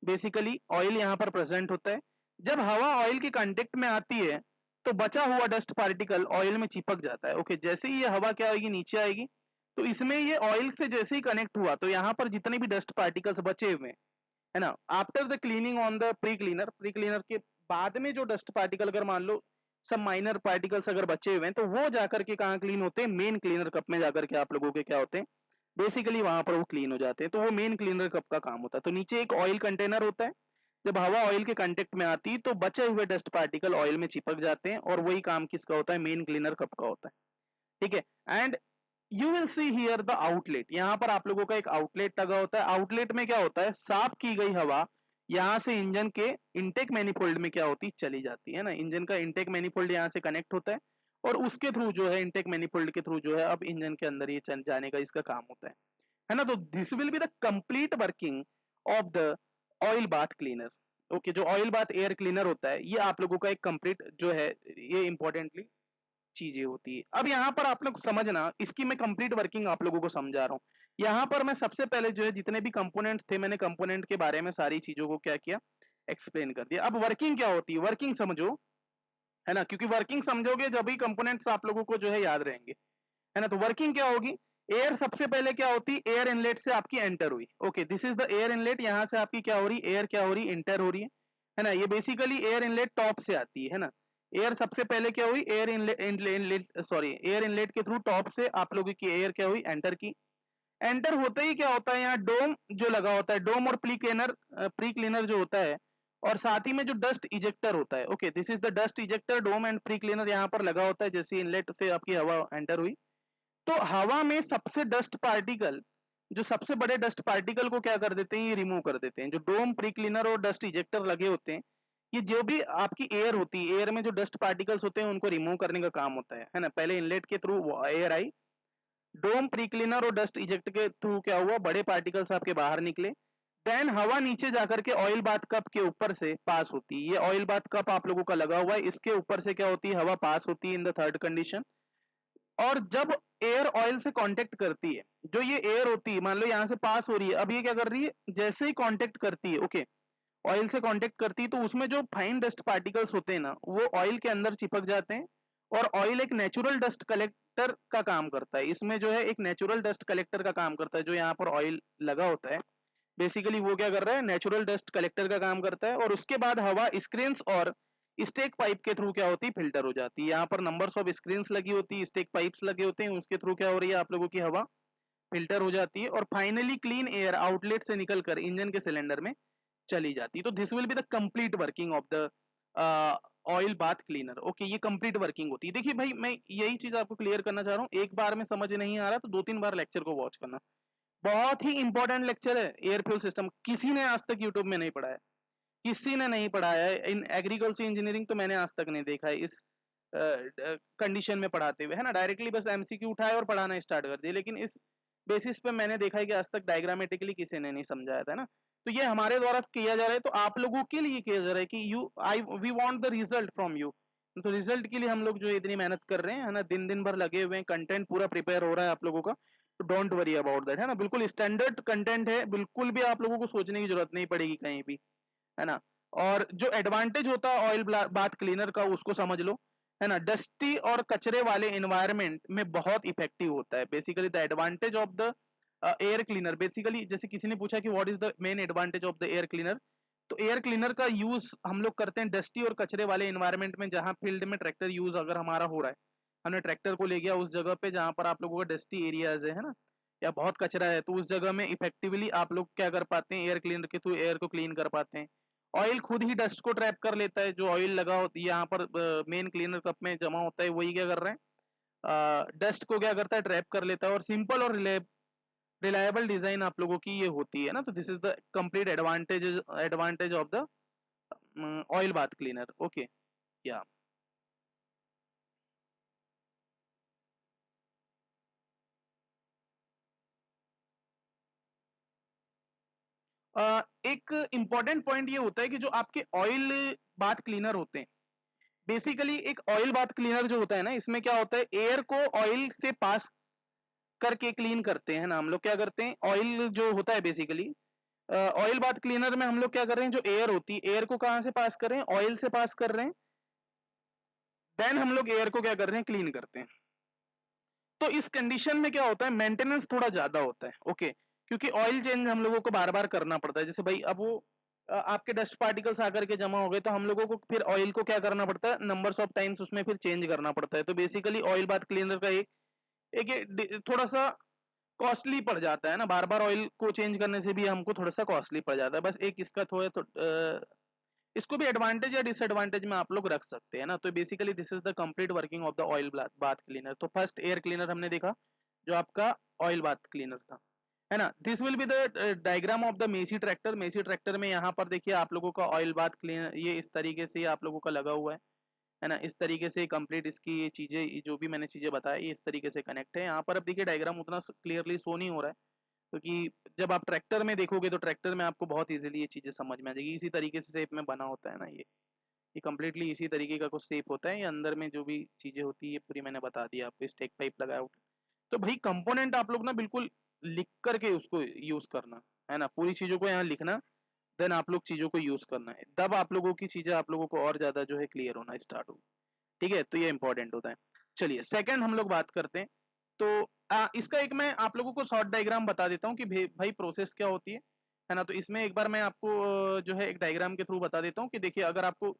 S1: Basically oil यहाँ पर प्रेजेंट होता है। जब हवा ऑयल के कांटेक्ट में आती है तो बचा हुआ डस्ट पार्टिकल ऑयल में चिपक जाता है। ओके, जैसे ही ये हवा क्या आएगी, नीचे आएगी, तो इसमें ये ऑयल से जैसे ही कनेक्ट हुआ तो यहाँ पर जितने भी डस्ट पार्टिकल्स बचे हुए हैं, है ना, after the cleaning on the pre cleaner, pre cleaner के बाद में जो डस्ट पार्टिकल अगर मान लो सब माइनर पार्टिकल्स अगर बचे हुए हैं तो वो जाकर के कहाँ क्लीन होते हैं, मेन क्लीनर कप में जाकर के आप लोगों के क्या होते हैं, बेसिकली वहां पर वो क्लीन हो जाते हैं। तो वो मेन क्लीनर कप का काम होता है। तो नीचे एक ऑयल कंटेनर होता है, जब हवा ऑयल के कांटेक्ट में आती है तो बचे हुए डस्ट पार्टिकल ऑयल में चिपक जाते हैं, और वही काम किसका होता है, मेन क्लीनर कप का होता है। ठीक है। And you will see here the outlet, यहां पर आप लोगों का एक आउटलेट लगा होता है। आउटलेट में क्या होता है, साफ की गई हवा यहां से इंजन के इनटेक मैनिफोल्ड में क्या होती, चली जाती है ना। इंजन का इनटेक मैनिफोल्ड यहां से कनेक्ट होता है, और उसके थ्रू जो है, इनटेक मैनिफोल्ड के थ्रू जो है अब इंजन के अंदर ये जाने का इसका काम होता है ना। तो this will be the complete working of the oil bath cleaner. Okay, जो ऑयल बाथ एयर क्लीनर होता है, ये आप लोगों का एक कंप्लीट जो है, ये इंपॉर्टेंटली चीजें होती है। अब यहाँ पर आप लोग समझना, इसकी मैं कंप्लीट वर्किंग आप लोगों को समझा रहा हूँ। यहाँ पर मैं सबसे पहले जो है जितने भी कंपोनेंट थे, मैंने कंपोनेंट के बारे में सारी चीजों को क्या किया, एक्सप्लेन कर दिया। अब वर्किंग क्या होती है, वर्किंग समझो, है ना, क्योंकि वर्किंग समझोगे जब ही कंपोनेंट्स आप लोगों को जो है याद रहेंगे, है ना। तो वर्किंग क्या होगी, एयर सबसे पहले क्या होती, एयर इनलेट से आपकी एंटर हुई। Okay, this is the air inlet, यहां से आपकी क्या हो रही, एयर क्या हो रही, एंटर हो रही है ना। ये बेसिकली एयर इनलेट टॉप से आती है ना। एयर सबसे पहले क्या हुई, air inlet sorry air inlet के थ्रू टॉप से आप लोगों की एयर क्या हुई, एंटर की। एंटर होते ही क्या होता है, यहाँ डोम जो लगा होता है, डोम और प्री क्लीनर जो होता है, और साथ ही में जो डस्ट इजेक्टर होता है। Okay, this is the dust ejector, dome and pre cleaner यहाँ पर लगा होता है। जैसे इनलेट से आपकी हवा एंटर हुई, तो हवा में सबसे डस्ट पार्टिकल, जो सबसे बड़े डस्ट पार्टिकल को क्या कर देते हैं, ये रिमूव कर देते हैं। जो डोम, प्री क्लीनर और डस्ट इजेक्टर लगे होते हैं, ये जो भी आपकी एयर होती है, एयर में जो डस्ट पार्टिकल्स होते हैं उनको रिमूव करने का काम होता है ना। पहले इनलेट के थ्रू एयर आई, डोम, प्री क्लीनर और डस्ट इजेक्ट के थ्रू क्या हुआ, बड़े पार्टिकल्स आपके बाहर निकले। देन हवा नीचे जाकर के ऑयल बाथ कप के ऊपर से पास होती है। ये ऑयल बाथ कप आप लोगों का लगा हुआ है, इसके ऊपर से क्या होती है, हवा पास होती है इन द थर्ड कंडीशन। और जब एयर ऑयल से कांटेक्ट करती है, जो ये एयर होती है, मान लो यहां से पास हो रही है, अब ये क्या कर रही है, जैसे ही कांटेक्ट करती है, ओके, ऑयल से कांटेक्ट करती है, तो उसमें जो फाइन डस्ट पार्टिकल्स होते हैं ना, वो ऑयल के अंदर चिपक जाते हैं। और ऑयल एक नेचुरल डस्ट कलेक्टर का काम करता है, इसमें जो है एक नेचुरल डस्ट कलेक्टर का काम करता है। जो यहाँ पर ऑयल लगा होता है, बेसिकली वो क्या कर रहा है, नेचुरल डस्ट कलेक्टर का काम करता है। और उसके बाद हवा स्क्रीन्स और स्टेक पाइप के थ्रू क्या होती है, फिल्टर हो जाती है। यहाँ पर नंबर्स ऑफ स्क्रीन्स लगी होती है, स्टेक पाइप्स लगे होते हैं, उसके थ्रू क्या हो रही है, आप लोगों की हवा फिल्टर हो जाती है, और फाइनली क्लीन एयर आउटलेट से निकलकर इंजन के सिलेंडर में चली जाती है। तो this will be the complete working of the oil bath cleaner. Okay, ये कंप्लीट वर्किंग होती है। देखिए भाई, मैं यही चीज आपको क्लियर करना चाह रहा हूँ, एक बार में समझ नहीं आ रहा तो 2-3 बार लेक्चर को वॉच करना। बहुत ही इंपॉर्टेंट लेक्चर है एयर फ्यूल सिस्टम, किसी ने आज तक यूट्यूब में नहीं पढ़ाया, किसी ने नहीं पढ़ाया है। इन एग्रीकल्चर इंजीनियरिंग तो मैंने आज तक नहीं देखा है इस कंडीशन में पढ़ाते हुए, है ना। डायरेक्टली बस एमसीक्यू उठाए और पढ़ाना स्टार्ट कर दिया, लेकिन इस बेसिस पे मैंने देखा है कि आज तक डायग्रामेटिकली किसी ने नहीं समझाया था ना। तो ये हमारे द्वारा किया जा रहा है, तो आप लोगों के लिए किया जा रहा है कि we want the result from you. तो रिजल्ट के लिए हम लोग जो इतनी मेहनत कर रहे हैं, है ना, दिन दिन भर लगे हुए हैं, कंटेंट पूरा प्रिपेयर हो रहा है आप लोगों का। तो डोंट वरी अबाउट दैट, है ना। बिल्कुल स्टैंडर्ड कंटेंट है, बिल्कुल भी आप लोगों को सोचने की जरूरत नहीं पड़ेगी कहीं भी, है ना। और जो एडवांटेज होता है ऑयल बाथ क्लीनर का, उसको समझ लो, है ना। डस्टी और कचरे वाले एनवायरनमेंट में बहुत इफेक्टिव होता है। Basically the advantage of the air cleaner, basically जैसे किसी ने पूछा कि what is the main advantage of the air cleaner, तो एयर क्लीनर का यूज हम लोग करते हैं डस्टी और कचरे वाले एनवायरनमेंट में, जहां फील्ड में ट्रैक्टर यूज अगर हमारा हो रहा है, हमने ट्रैक्टर को ले गया उस जगह पे जहां पर आप लोगों का डस्टी एरियाज है ना, या बहुत कचरा है, तो उस जगह में इफेक्टिवली आप लोग क्या कर पाते हैं, एयर क्लीनर के थ्रू एयर को क्लीन कर पाते हैं। ऑयल खुद ही डस्ट को ट्रैप कर लेता है, जो ऑयल लगा होता है यहाँ पर मेन क्लीनर कप में जमा होता है, वही क्या कर रहे हैं, डस्ट को क्या करता है, ट्रैप कर लेता है। और सिंपल और रिलायबल डिजाइन आप लोगों की ये होती है ना। तो this is the complete advantage of the oil bath cleaner. Okay, या एक इंपॉर्टेंट पॉइंट ये होता है कि जो आपके ऑयल बाथ क्लीनर होते हैं, बेसिकली एक ऑयल बाथ क्लीनर जो होता है ना, इसमें क्या होता है, एयर को ऑयल से पास करके क्लीन करते हैं ना। हम लोग क्या करते हैं, ऑयल जो होता है बेसिकली ऑयल बाथ क्लीनर में हम लोग क्या कर रहे हैं, जो एयर होती है, एयर को कहां से पास कर रहे हैं, ऑयल से पास कर रहे हैं। देन हम लोग एयर को क्या कर रहे हैं, क्लीन करते हैं। तो इस कंडीशन में क्या होता है, मेंटेनेंस थोड़ा ज्यादा होता है। ओके, क्योंकि ऑयल चेंज हम लोगों को बार बार करना पड़ता है। जैसे भाई अब वो आपके डस्ट पार्टिकल्स आकर के जमा हो गए तो हम लोगों को फिर ऑयल को क्या करना पड़ता है, नंबर्स ऑफ टाइम्स उसमें फिर चेंज करना पड़ता है। तो बेसिकली ऑयल बाथ क्लीनर का एक ये थोड़ा सा कॉस्टली पड़ जाता है ना, बार बार ऑयल को चेंज करने से भी हमको थोड़ा सा कॉस्टली पड़ जाता है। बस एक इसका थोड़ा तो इसको भी एडवांटेज या डिसएडवांटेज में आप लोग रख सकते हैं ना। तो basically this is the complete working of the oil bath cleaner. तो फर्स्ट एयर क्लीनर हमने देखा जो आपका ऑयल बाथ क्लीनर था, है ना। This will be the diagram of the Massey tractor. Massey tractor में यहाँ पर देखिए आप लोगों का ऑयल बाथ क्लीनर ये इस तरीके से आप लोगों का लगा हुआ है ना। इस तरीके से कंप्लीट इसकी ये चीजें जो भी मैंने चीजें बताई ये इस तरीके से कनेक्ट है। यहाँ पर अब देखिए डायग्राम उतना क्लियरली शो नहीं हो रहा है क्योंकि जब आप ट्रैक्टर में देखोगे तो ट्रैक्टर में आपको बहुत इजीली ये चीजें समझ में आ जाएगी। इसी तरीके से शेप में बना होता है ना ये कंप्लीटली इसी तरीके का कुछ शेप होता है। ये अंदर में जो भी चीजें होती है ये पूरी मैंने बता दी आपको। स्टेक पाइप लगाया हुआ, तो भाई कंपोनेंट आप लोग ना बिल्कुल लिख करके उसको यूज करना है ना। पूरी चीजों को यहाँ लिखना, देन आप लोग चीजों को यूज करना है, तब आप लोगों की चीजें आप लोगों को और ज्यादा जो है क्लियर होना स्टार्ट होगी। ठीक है, तो ये इंपॉर्टेंट होता है। चलिए सेकंड हम लोग बात करते हैं। तो इसका एक मैं आप लोगों को शॉर्ट डायग्राम बता देता हूँ कि भाई प्रोसेस क्या होती है ना। तो इसमें एक बार मैं आपको जो है एक डायग्राम के थ्रू बता देता हूँ कि देखिए अगर आपको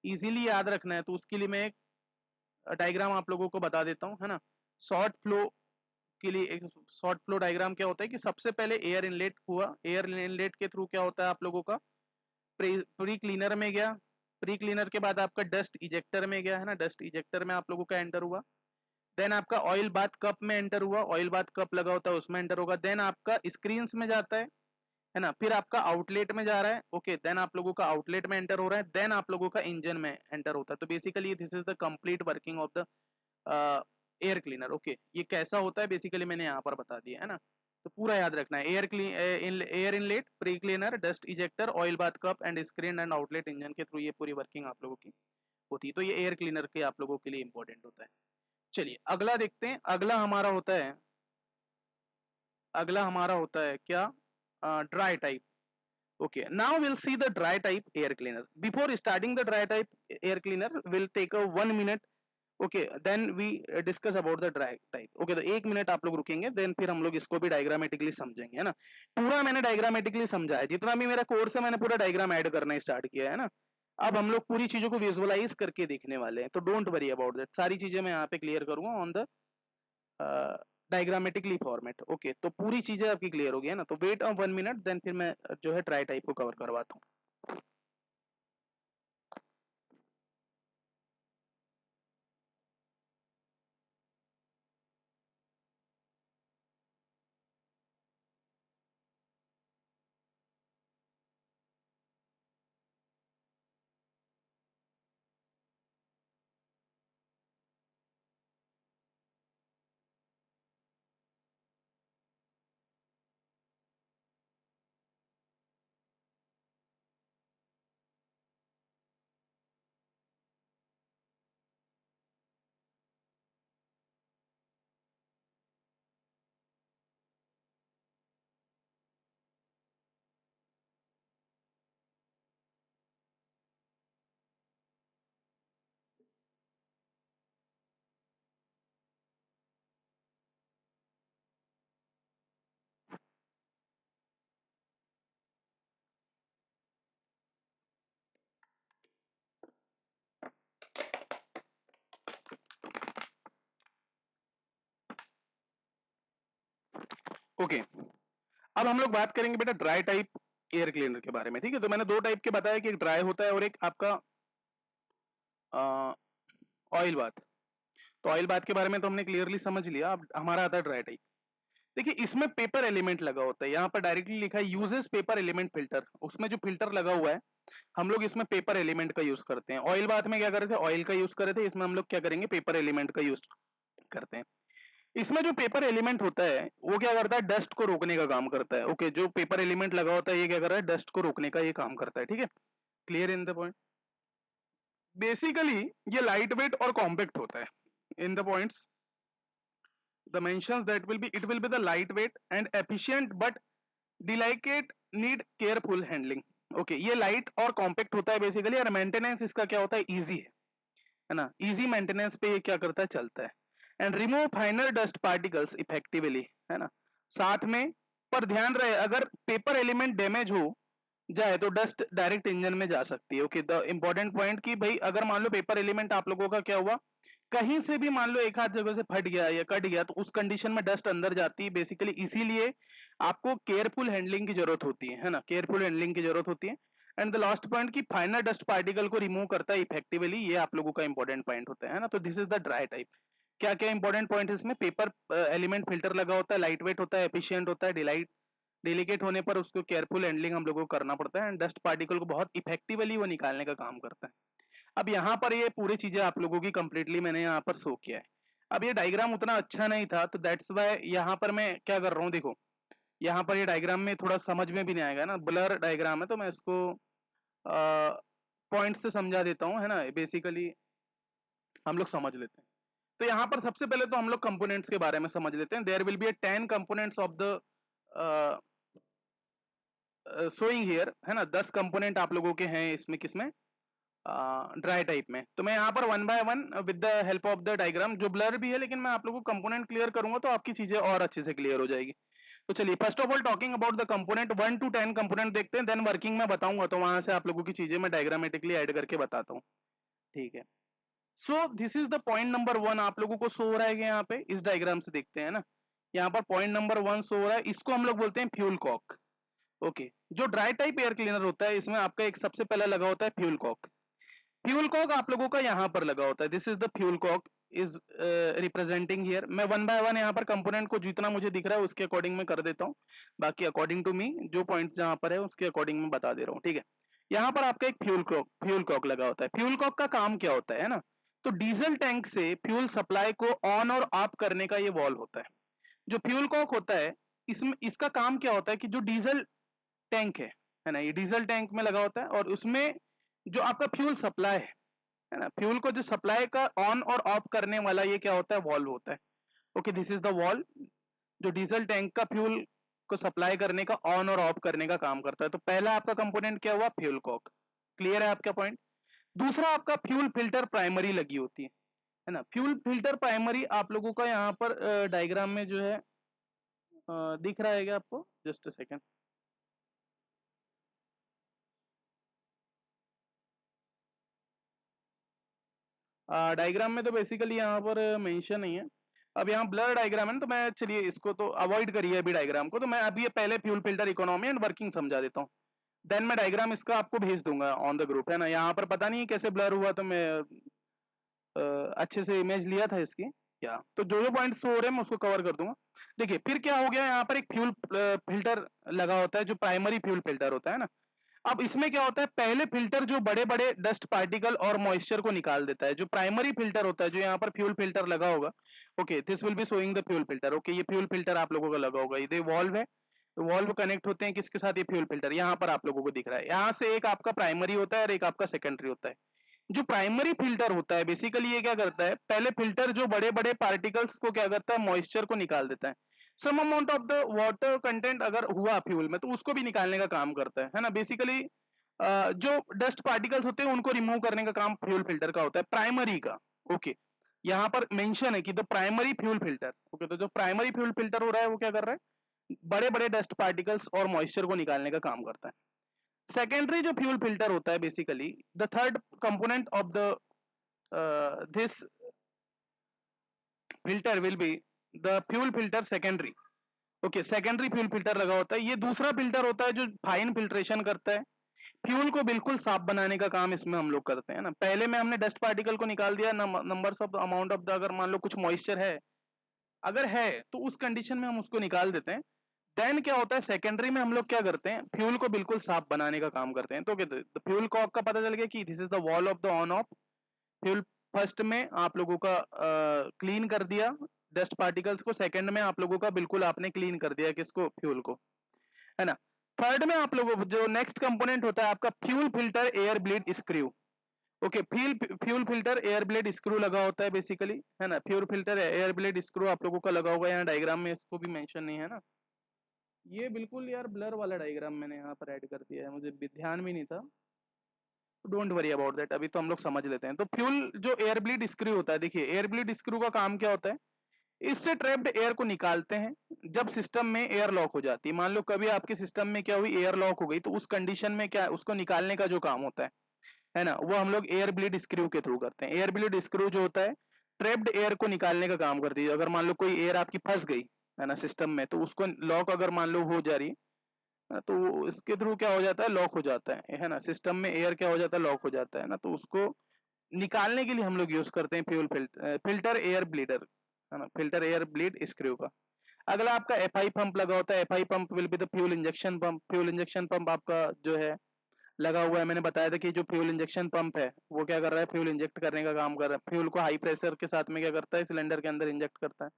S1: इजीली याद रखना है तो उसके लिए मैं एक डायग्राम आप लोगों को बता देता हूँ, है ना। शॉर्ट फ्लो के लिए एक शॉर्ट फ्लो डायग्राम क्या होता है कि सबसे पहले एयर इनलेट हुआ, एयर इनलेट के थ्रू क्या होता है आप लोगों का प्री क्लीनर में गया, प्री क्लीनर के बाद आपका डस्ट इजेक्टर में गया, है ना। डस्ट इजेक्टर में आप लोगों का एंटर हुआ, देन आपका ऑयल बाथ कप में एंटर हुआ, ऑयल बाथ कप लगा होता है उसमें एंटर होगा, देन आपका स्क्रीन में जाता है ना। फिर आपका आउटलेट में जा रहा है, ओके, देन आप लोगों का आउटलेट में एंटर हो रहा है, देन आप लोगों का इंजन में एंटर होता है। तो basically this is the complete working of the air cleaner. Okay, ये कैसा होता है बेसिकली मैंने यहाँ पर बता दिया है ना। तो पूरा याद रखना है, air inlet, pre cleaner, dust ejector, oil bath cup and screen and outlet engine के थ्रू ये पूरी वर्किंग आप लोगों की होती है। तो ये एयर क्लीनर के आप लोगों के लिए इंपॉर्टेंट होता है। चलिए अगला देखते हैं। अगला हमारा होता है क्या, dry type. Okay, now we'll see the dry type air cleaner. Before starting the dry type air cleaner, we'll take a 1 minute. Okay, then we discuss about the dry type. Okay, तो 1 minute आप लोग रुकेंगे, then फिर हम लोग इसको भी diagrammatically समझेंगे, है ना। पूरा मैंने डायग्रामेटिकली समझा है, जितना भी मेरा कोर्स है मैंने पूरा डायग्राम ऐड करना स्टार्ट किया है ना। अब हम लोग पूरी चीजों को विजुअलाइज करके देखने वाले हैं, तो डोंट वरी अबाउट दैट। सारी चीजें मैं यहाँ पे क्लियर करूंगा on the diagrammatically format. Okay, तो पूरी चीजें आपकी क्लियर हो गई है ना। तो वेट ऑफ 1 मिनट, देन फिर मैं जो है ट्राई टाइप को कवर करवाता हूँ। ओके, अब हम लोग बात करेंगे बेटा ड्राई टाइप एयर क्लीनर के बारे में। ठीक है, तो मैंने दो टाइप के बताया कि एक ड्राई होता है और एक आपका ऑयल बाथ। तो ऑयल बाथ के बारे में तो हमने क्लियरली समझ लिया। अब हमारा आता है ड्राई टाइप। देखिए इसमें पेपर एलिमेंट लगा होता है, यहाँ पर डायरेक्टली लिखा है यूजेस पेपर एलिमेंट फिल्टर। उसमें जो फिल्टर लगा हुआ है हम लोग इसमें पेपर एलिमेंट का यूज करते हैं। ऑयल बाथ में क्या कर रहे थे, ऑयल का यूज कर रहे थे, इसमें हम लोग क्या करेंगे, पेपर एलिमेंट का यूज करते हैं। इसमें जो पेपर एलिमेंट होता है वो क्या करता है, डस्ट को रोकने का काम करता है। ओके, जो पेपर एलिमेंट लगा होता है ये क्या कर रहा है, डस्ट को रोकने का ये काम करता है। ठीक है, clear in the point. Basically ये लाइट वेट और कॉम्पैक्ट होता है। In the points the mentions that it will be the lightweight and efficient but delicate, need careful handling. Okay, ये लाइट और कॉम्पैक्ट होता है बेसिकली, और मेंटेनेंस इसका क्या होता है, इजी है ना। इजी मेंटेनेंस पे ये क्या करता है, चलता है। And remove final dust particles effectively, है ना। साथ में पर ध्यान रहे अगर पेपर एलिमेंट डैमेज हो जाए तो डस्ट डायरेक्ट इंजन में जा सकती है। ओके, द इंपॉर्टेंट पॉइंट कि भाई अगर मान लो पेपर एलिमेंट आप लोगों का क्या हुआ, कहीं से भी मान लो एक हाथ जगह से फट गया या कट गया, तो उस कंडीशन में डस्ट अंदर जाती है बेसिकली। इसीलिए आपको केयरफुल हैंडलिंग की जरूरत होती है ना, केयरफुल हैंडलिंग की जरूरत होती है। एंड द लास्ट पॉइंट की फाइनल डस्ट पार्टिकल को रिमूव करता है इफेक्टिवली, ये आप लोगों का इंपॉर्टेंट पॉइंट होता है ना। तो this is the dry type. क्या क्या इंपॉर्टेंट पॉइंट है इसमें, पेपर एलिमेंट फिल्टर लगा होता है, लाइट वेट होता है, एफिशिएंट होता है, डिलाइट डेलिकेट होने पर उसको केयरफुल हैंडलिंग हम लोगों को करना पड़ता है, एंड डस्ट पार्टिकल को बहुत इफेक्टिवली वो निकालने का काम करता है। अब यहाँ पर ये पूरी चीजें आप लोगों की कंप्लीटली मैंने यहाँ पर शो किया है। अब ये डायग्राम उतना अच्छा नहीं था, तो दैट्स वाई यहाँ पर मैं क्या कर रहा हूँ, देखो यहाँ पर ये डायग्राम में थोड़ा समझ में भी नहीं आएगा ना, ब्लर डायग्राम है, तो मैं इसको पॉइंट से समझा देता हूँ, है ना, बेसिकली हम लोग समझ लेते हैं। तो यहाँ पर सबसे पहले तो हम लोग कंपोनेंट्स के बारे में समझ लेते हैं। There will be 10 components of the showing here, है ना, 10 कंपोनेंट आप लोगों के हैं इसमें, किसमें, ड्राई टाइप में। तो मैं यहाँ पर one by one with the help of the diagram, जो ब्लर भी है लेकिन मैं आप लोगों को कंपोनेंट क्लियर करूंगा तो आपकी चीजें और अच्छे से क्लियर हो जाएगी। तो चलिए, first of all talking about the component 1 to 10 component देखते हैं, देन वर्किंग में बताऊंगा, तो वहां से आप लोगों की चीजें मैं डायग्रामेटिकली ऐड करके बताता हूँ, ठीक है। So this is the point number 1 आप लोगों को शो हो रहा है कि यहाँ पे इस डायग्राम से देखते हैं ना, यहाँ पर पॉइंट नंबर 1 शो हो रहा है, इसको हम लोग बोलते हैं फ्यूल कॉक। ओके, जो ड्राई टाइप एयर क्लीनर होता है इसमें आपका एक सबसे पहला लगा होता है फ्यूल कॉक। फ्यूल कॉक आप लोगों का यहाँ पर लगा होता है, this is the fuel cock is representing here. मैं वन बाय वन यहाँ पर कंपोनेंट को जितना मुझे दिख रहा है उसके अकॉर्डिंग में कर देता हूँ, बाकी अकॉर्डिंग टू मी जो पॉइंट जहाँ पर है उसके अकॉर्डिंग में बता दे रहा हूँ, ठीक है। यहाँ पर आपका एक फ्यूल कॉक लगा होता है। फ्यूल कॉक का काम क्या होता है ना, तो डीजल टैंक से फ्यूल सप्लाई को ऑन और ऑफ करने का ये वॉल्व होता है। जो फ्यूल कॉक होता है, इसमें इसका काम क्या होता है कि जो डीजल टैंक है ना, ये डीजल टैंक में लगा होता है, और उसमें जो आपका फ्यूल सप्लाई है ना, फ्यूल को जो सप्लाई का ऑन और ऑफ करने वाला ये क्या होता है, वॉल्व होता है। Okay, this is the valve जो डीजल टैंक का फ्यूल को सप्लाई करने का ऑन और ऑफ करने का काम करता है। तो पहला आपका कंपोनेंट क्या हुआ, फ्यूल कॉक। क्लियर है आपका पॉइंट। दूसरा आपका फ्यूल फिल्टर प्राइमरी लगी होती है ना। फ्यूल फिल्टर प्राइमरी आप लोगों का यहाँ पर डायग्राम में जो है दिख रहा है क्या आपको, जस्ट अ सेकेंड। डायग्राम में तो बेसिकली यहाँ पर मेंशन नहीं है। अब यहाँ ब्लर डायग्राम है ना, तो मैं चलिए इसको तो अवॉइड करिए अभी डायग्राम को, तो मैं अभी ये पहले fuel filter economy and working समझा देता हूँ, देन मैं डायग्राम इसका आपको भेज दूंगा ऑन द ग्रुप, है ना। यहाँ पर पता नहीं कैसे ब्लर हुआ, तो मैं अच्छे से इमेज लिया था इसकी, क्या तो जो जो पॉइंट्स हो रहे हैं मैं उसको कवर कर दूंगा। देखिए फिर क्या हो गया, यहाँ पर एक फ्यूल फिल्टर लगा होता है जो प्राइमरी फ्यूल फिल्टर होता है ना। अब इसमें क्या होता है, पहले फिल्टर जो बड़े बड़े डस्ट पार्टिकल और मॉइस्चर को निकाल देता है, जो प्राइमरी फिल्टर होता है, जो यहाँ पर फ्यूल फिल्टर लगा होगा। Okay, this will be showing the fuel filter. Okay, ये फ्यूल फिल्टर आप लोगों का लगा होगा, ये वॉल्व है, तो वॉल्व कनेक्ट होते हैं किसके साथ, ये फ्यूल फिल्टर यहाँ पर आप लोगों को दिख रहा है। यहाँ से एक आपका प्राइमरी होता है और एक आपका सेकेंडरी होता है। जो प्राइमरी फिल्टर होता है बेसिकली ये क्या करता है, पहले फिल्टर जो बड़े बड़े पार्टिकल्स को क्या करता है, मॉइस्चर को निकाल देता है। Some amount of the water content अगर हुआ फ्यूल में तो उसको भी निकालने का काम करता है ना। बेसिकली जो डस्ट पार्टिकल्स होते हैं उनको रिमूव करने का काम फ्यूल फिल्टर का होता है, प्राइमरी का। ओके, यहाँ पर मेंशन है कि the primary fuel filter. Okay, तो जो प्राइमरी फ्यूल फिल्टर हो रहा है वो क्या कर रहा है, बड़े बड़े डस्ट पार्टिकल्स और मॉइस्चर को निकालने का काम करता है। सेकेंडरी जो फ्यूल फिल्टर होता है basically the third component of the this filter will be the fuel filter secondary. Okay, secondary fuel filter लगा होता है, ये दूसरा फिल्टर होता है जो फाइन फिल्ट्रेशन करता है, फ्यूल को बिल्कुल साफ बनाने का काम इसमें हम लोग करते हैं ना। पहले में हमने डस्ट पार्टिकल को निकाल दिया, numbers of amount of the, अगर मान लो कुछ मॉइस्चर है, अगर है तो उस कंडीशन में हम उसको निकाल देते हैं। देन क्या होता है, सेकेंडरी में हम लोग क्या करते हैं, फ्यूल को बिल्कुल साफ बनाने का काम करते हैं। तो फ्यूल कॉक का पता चल गया कि this is the wall of the on off fuel. First में आप लोगों का क्लीन कर दिया डस्ट पार्टिकल्स को, सेकंड में आप लोगों का बिल्कुल आपने क्लीन कर दिया किसको, फ्यूल को, है ना। थर्ड में आप लोगों जो नेक्स्ट कंपोनेंट होता है आपका fuel filter air bleed screw. Okay, fuel filter air blade screw लगा होता है बेसिकली, है ना। Fuel filter air blade screw आप लोगों का लगा होगा, यहाँ डायग्राम में इसको भी मेंशन नहीं है ना। ये बिल्कुल यार ब्लर वाला डायग्राम मैंने यहाँ पर ऐड कर दिया है, मुझे ध्यान भी नहीं था, डोंट वरी अबाउट दैट, अभी तो हम लोग समझ लेते हैं। तो फ्यूल जो एयर ब्लीड स्क्रू होता है, देखिए एयर ब्लीड स्क्रू का काम क्या होता है, इससे ट्रैप्ड एयर को निकालते हैं जब सिस्टम में एयर लॉक हो जाती है। मान लो कभी आपके सिस्टम में क्या हुई, एयर लॉक हो गई, तो उस कंडीशन में क्या उसको निकालने का जो काम होता है ना, वो हम लोग एयर ब्लीड स्क्रू के थ्रू करते हैं। एयर ब्लीड स्क्रू जो होता है ट्रैप्ड एयर को निकालने का काम करती है। अगर मान लो कोई एयर आपकी फंस गई है ना सिस्टम में, तो उसको लॉक अगर मान लो हो जा रही है तो इसके थ्रू क्या हो जाता है, लॉक हो जाता है ना, सिस्टम में एयर क्या हो जाता है, लॉक हो जाता है ना, तो उसको निकालने के लिए हम लोग यूज करते हैं फ्यूल फिल्टर एयर ब्लीडर, है ना, फिल्टर एयर ब्लीड स्क्रू का। अगला आपका एफआई पंप लगा होता है। FI pump will be the fuel injection pump. Fuel injection pump आपका जो है लगा हुआ है, मैंने बताया था कि जो फ्यूल इंजेक्शन पंप है वो क्या कर रहा है, फ्यूल इंजेक्ट करने का काम कर रहा है। फ्यूल को हाई प्रेशर के साथ में क्या करता है, सिलेंडर के अंदर इंजेक्ट करता है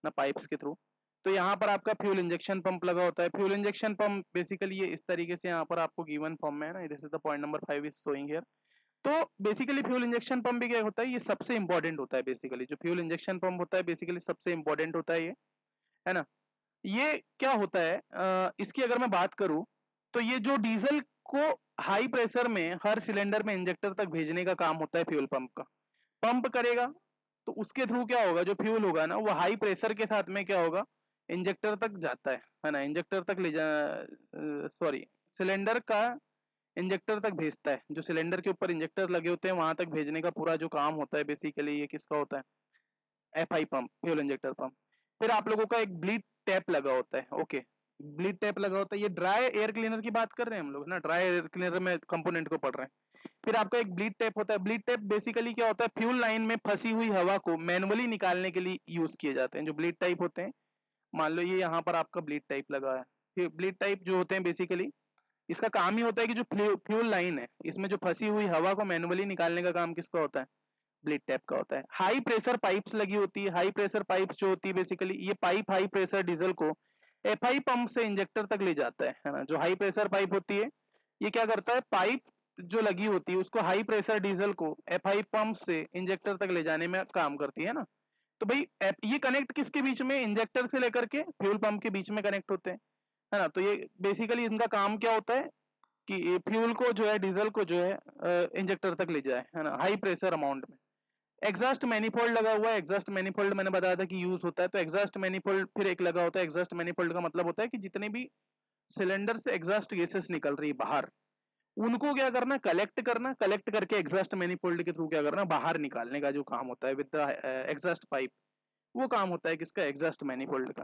S1: ना, पाइप्स के थ्रू। तो यहाँ पर आपका फ्यूल इंजेक्शन पंप लगा होता है। फ्यूल इंजेक्शन पंप बेसिकली ये इस तरीके से यहाँ पर आपको गिवन फॉर्म में है ना, this is the point number 5 is showing here. तो बेसिकली फ्यूल इंजेक्शन पंप भी क्या होता है, ये सबसे इंपॉर्टेंट होता है। बेसिकली जो फ्यूल इंजेक्शन पंप होता है बेसिकली सबसे इंपॉर्टेंट होता है ये, है ना। ये क्या होता है, इसकी अगर मैं बात करूं तो ये जो डीजल को हाई प्रेशर में हर सिलेंडर में इंजेक्टर तक भेजने का काम होता है फ्यूल पंप का। पंप करेगा तो उसके थ्रू क्या होगा, जो फ्यूल होगा ना वो हाई प्रेशर के साथ में क्या होगा, इंजेक्टर तक जाता है ना, इंजेक्टर तक ले जा सॉरी सिलेंडर का इंजेक्टर तक भेजता है। जो सिलेंडर के ऊपर इंजेक्टर लगे होते हैं वहां तक भेजने का पूरा जो काम होता है बेसिकली ये किसका होता है, FI pump, fuel injector pump. फिर आप लोगों का एक ब्लीड टैप लगा होता है। ओके, ब्लीड टैप लगा होता है, ये ड्राई एयर क्लीनर की बात कर रहे हैं हम लोग ना, ड्राई एयर क्लीनर में कंपोनेंट को पढ़ रहे हैं। फिर आपका एक ब्लीड टैप होता है। ब्लीड टैप बेसिकली क्या होता है, फ्यूल लाइन में फंसी हुई हवा को मैनुअली निकालने के लिए यूज किए जाते हैं। जो ब्लीड टाइप होते हैं, मान लो ये यहाँ पर आपका ब्लीड टाइप लगा है। फिर ब्लीड टाइप जो होते हैं बेसिकली इसका काम ही होता है कि जो फ्यूल लाइन है इसमें जो फंसी हुई हवा को मैनुअली निकालने का काम किसका होता है, ब्लीड टैप का होता है। हाई प्रेशर पाइप्स लगी होती है। हाई प्रेशर पाइप्स जो होती है बेसिकली ये पाइप हाई प्रेशर डीजल को एफआई पंप से इंजेक्टर तक ले जाता है ना। जो हाई प्रेशर पाइप होती है ये क्या करता है, पाइप जो लगी होती है उसको हाई प्रेशर डीजल को एफआई पंप से इंजेक्टर तक ले जाने में काम करती है ना। तो भाई ये कनेक्ट किसके बीच में, इंजेक्टर से लेकर के फ्यूल पंप के बीच में कनेक्ट होते हैं, है ना। तो ये बेसिकली इनका काम क्या होता है कि फ्यूल को जो है, डीजल को जो है इंजेक्टर तक ले जाए, है ना, हाई प्रेशर अमाउंट में। एग्जॉस्ट मैनिफोल्ड लगा हुआ है। एग्जॉस्ट मैनिफोल्ड मैंने बताया था कि यूज होता है। तो एग्जॉस्ट मैनिफोल्ड फिर एक लगा होता है। एग्जॉस्ट मैनिफोल्ड का मतलब होता है कि जितने भी सिलेंडर से एग्जॉस्ट गैसेस निकल रही है बाहर, उनको क्या करना, कलेक्ट करना, कलेक्ट करके एग्जॉस्ट मैनिफोल्ड के थ्रू क्या करना, बाहर निकालने का जो काम होता है विद द एग्जॉस्ट पाइप, वो काम होता है किसका, एग्जॉस्ट मैनिफोल्ड का।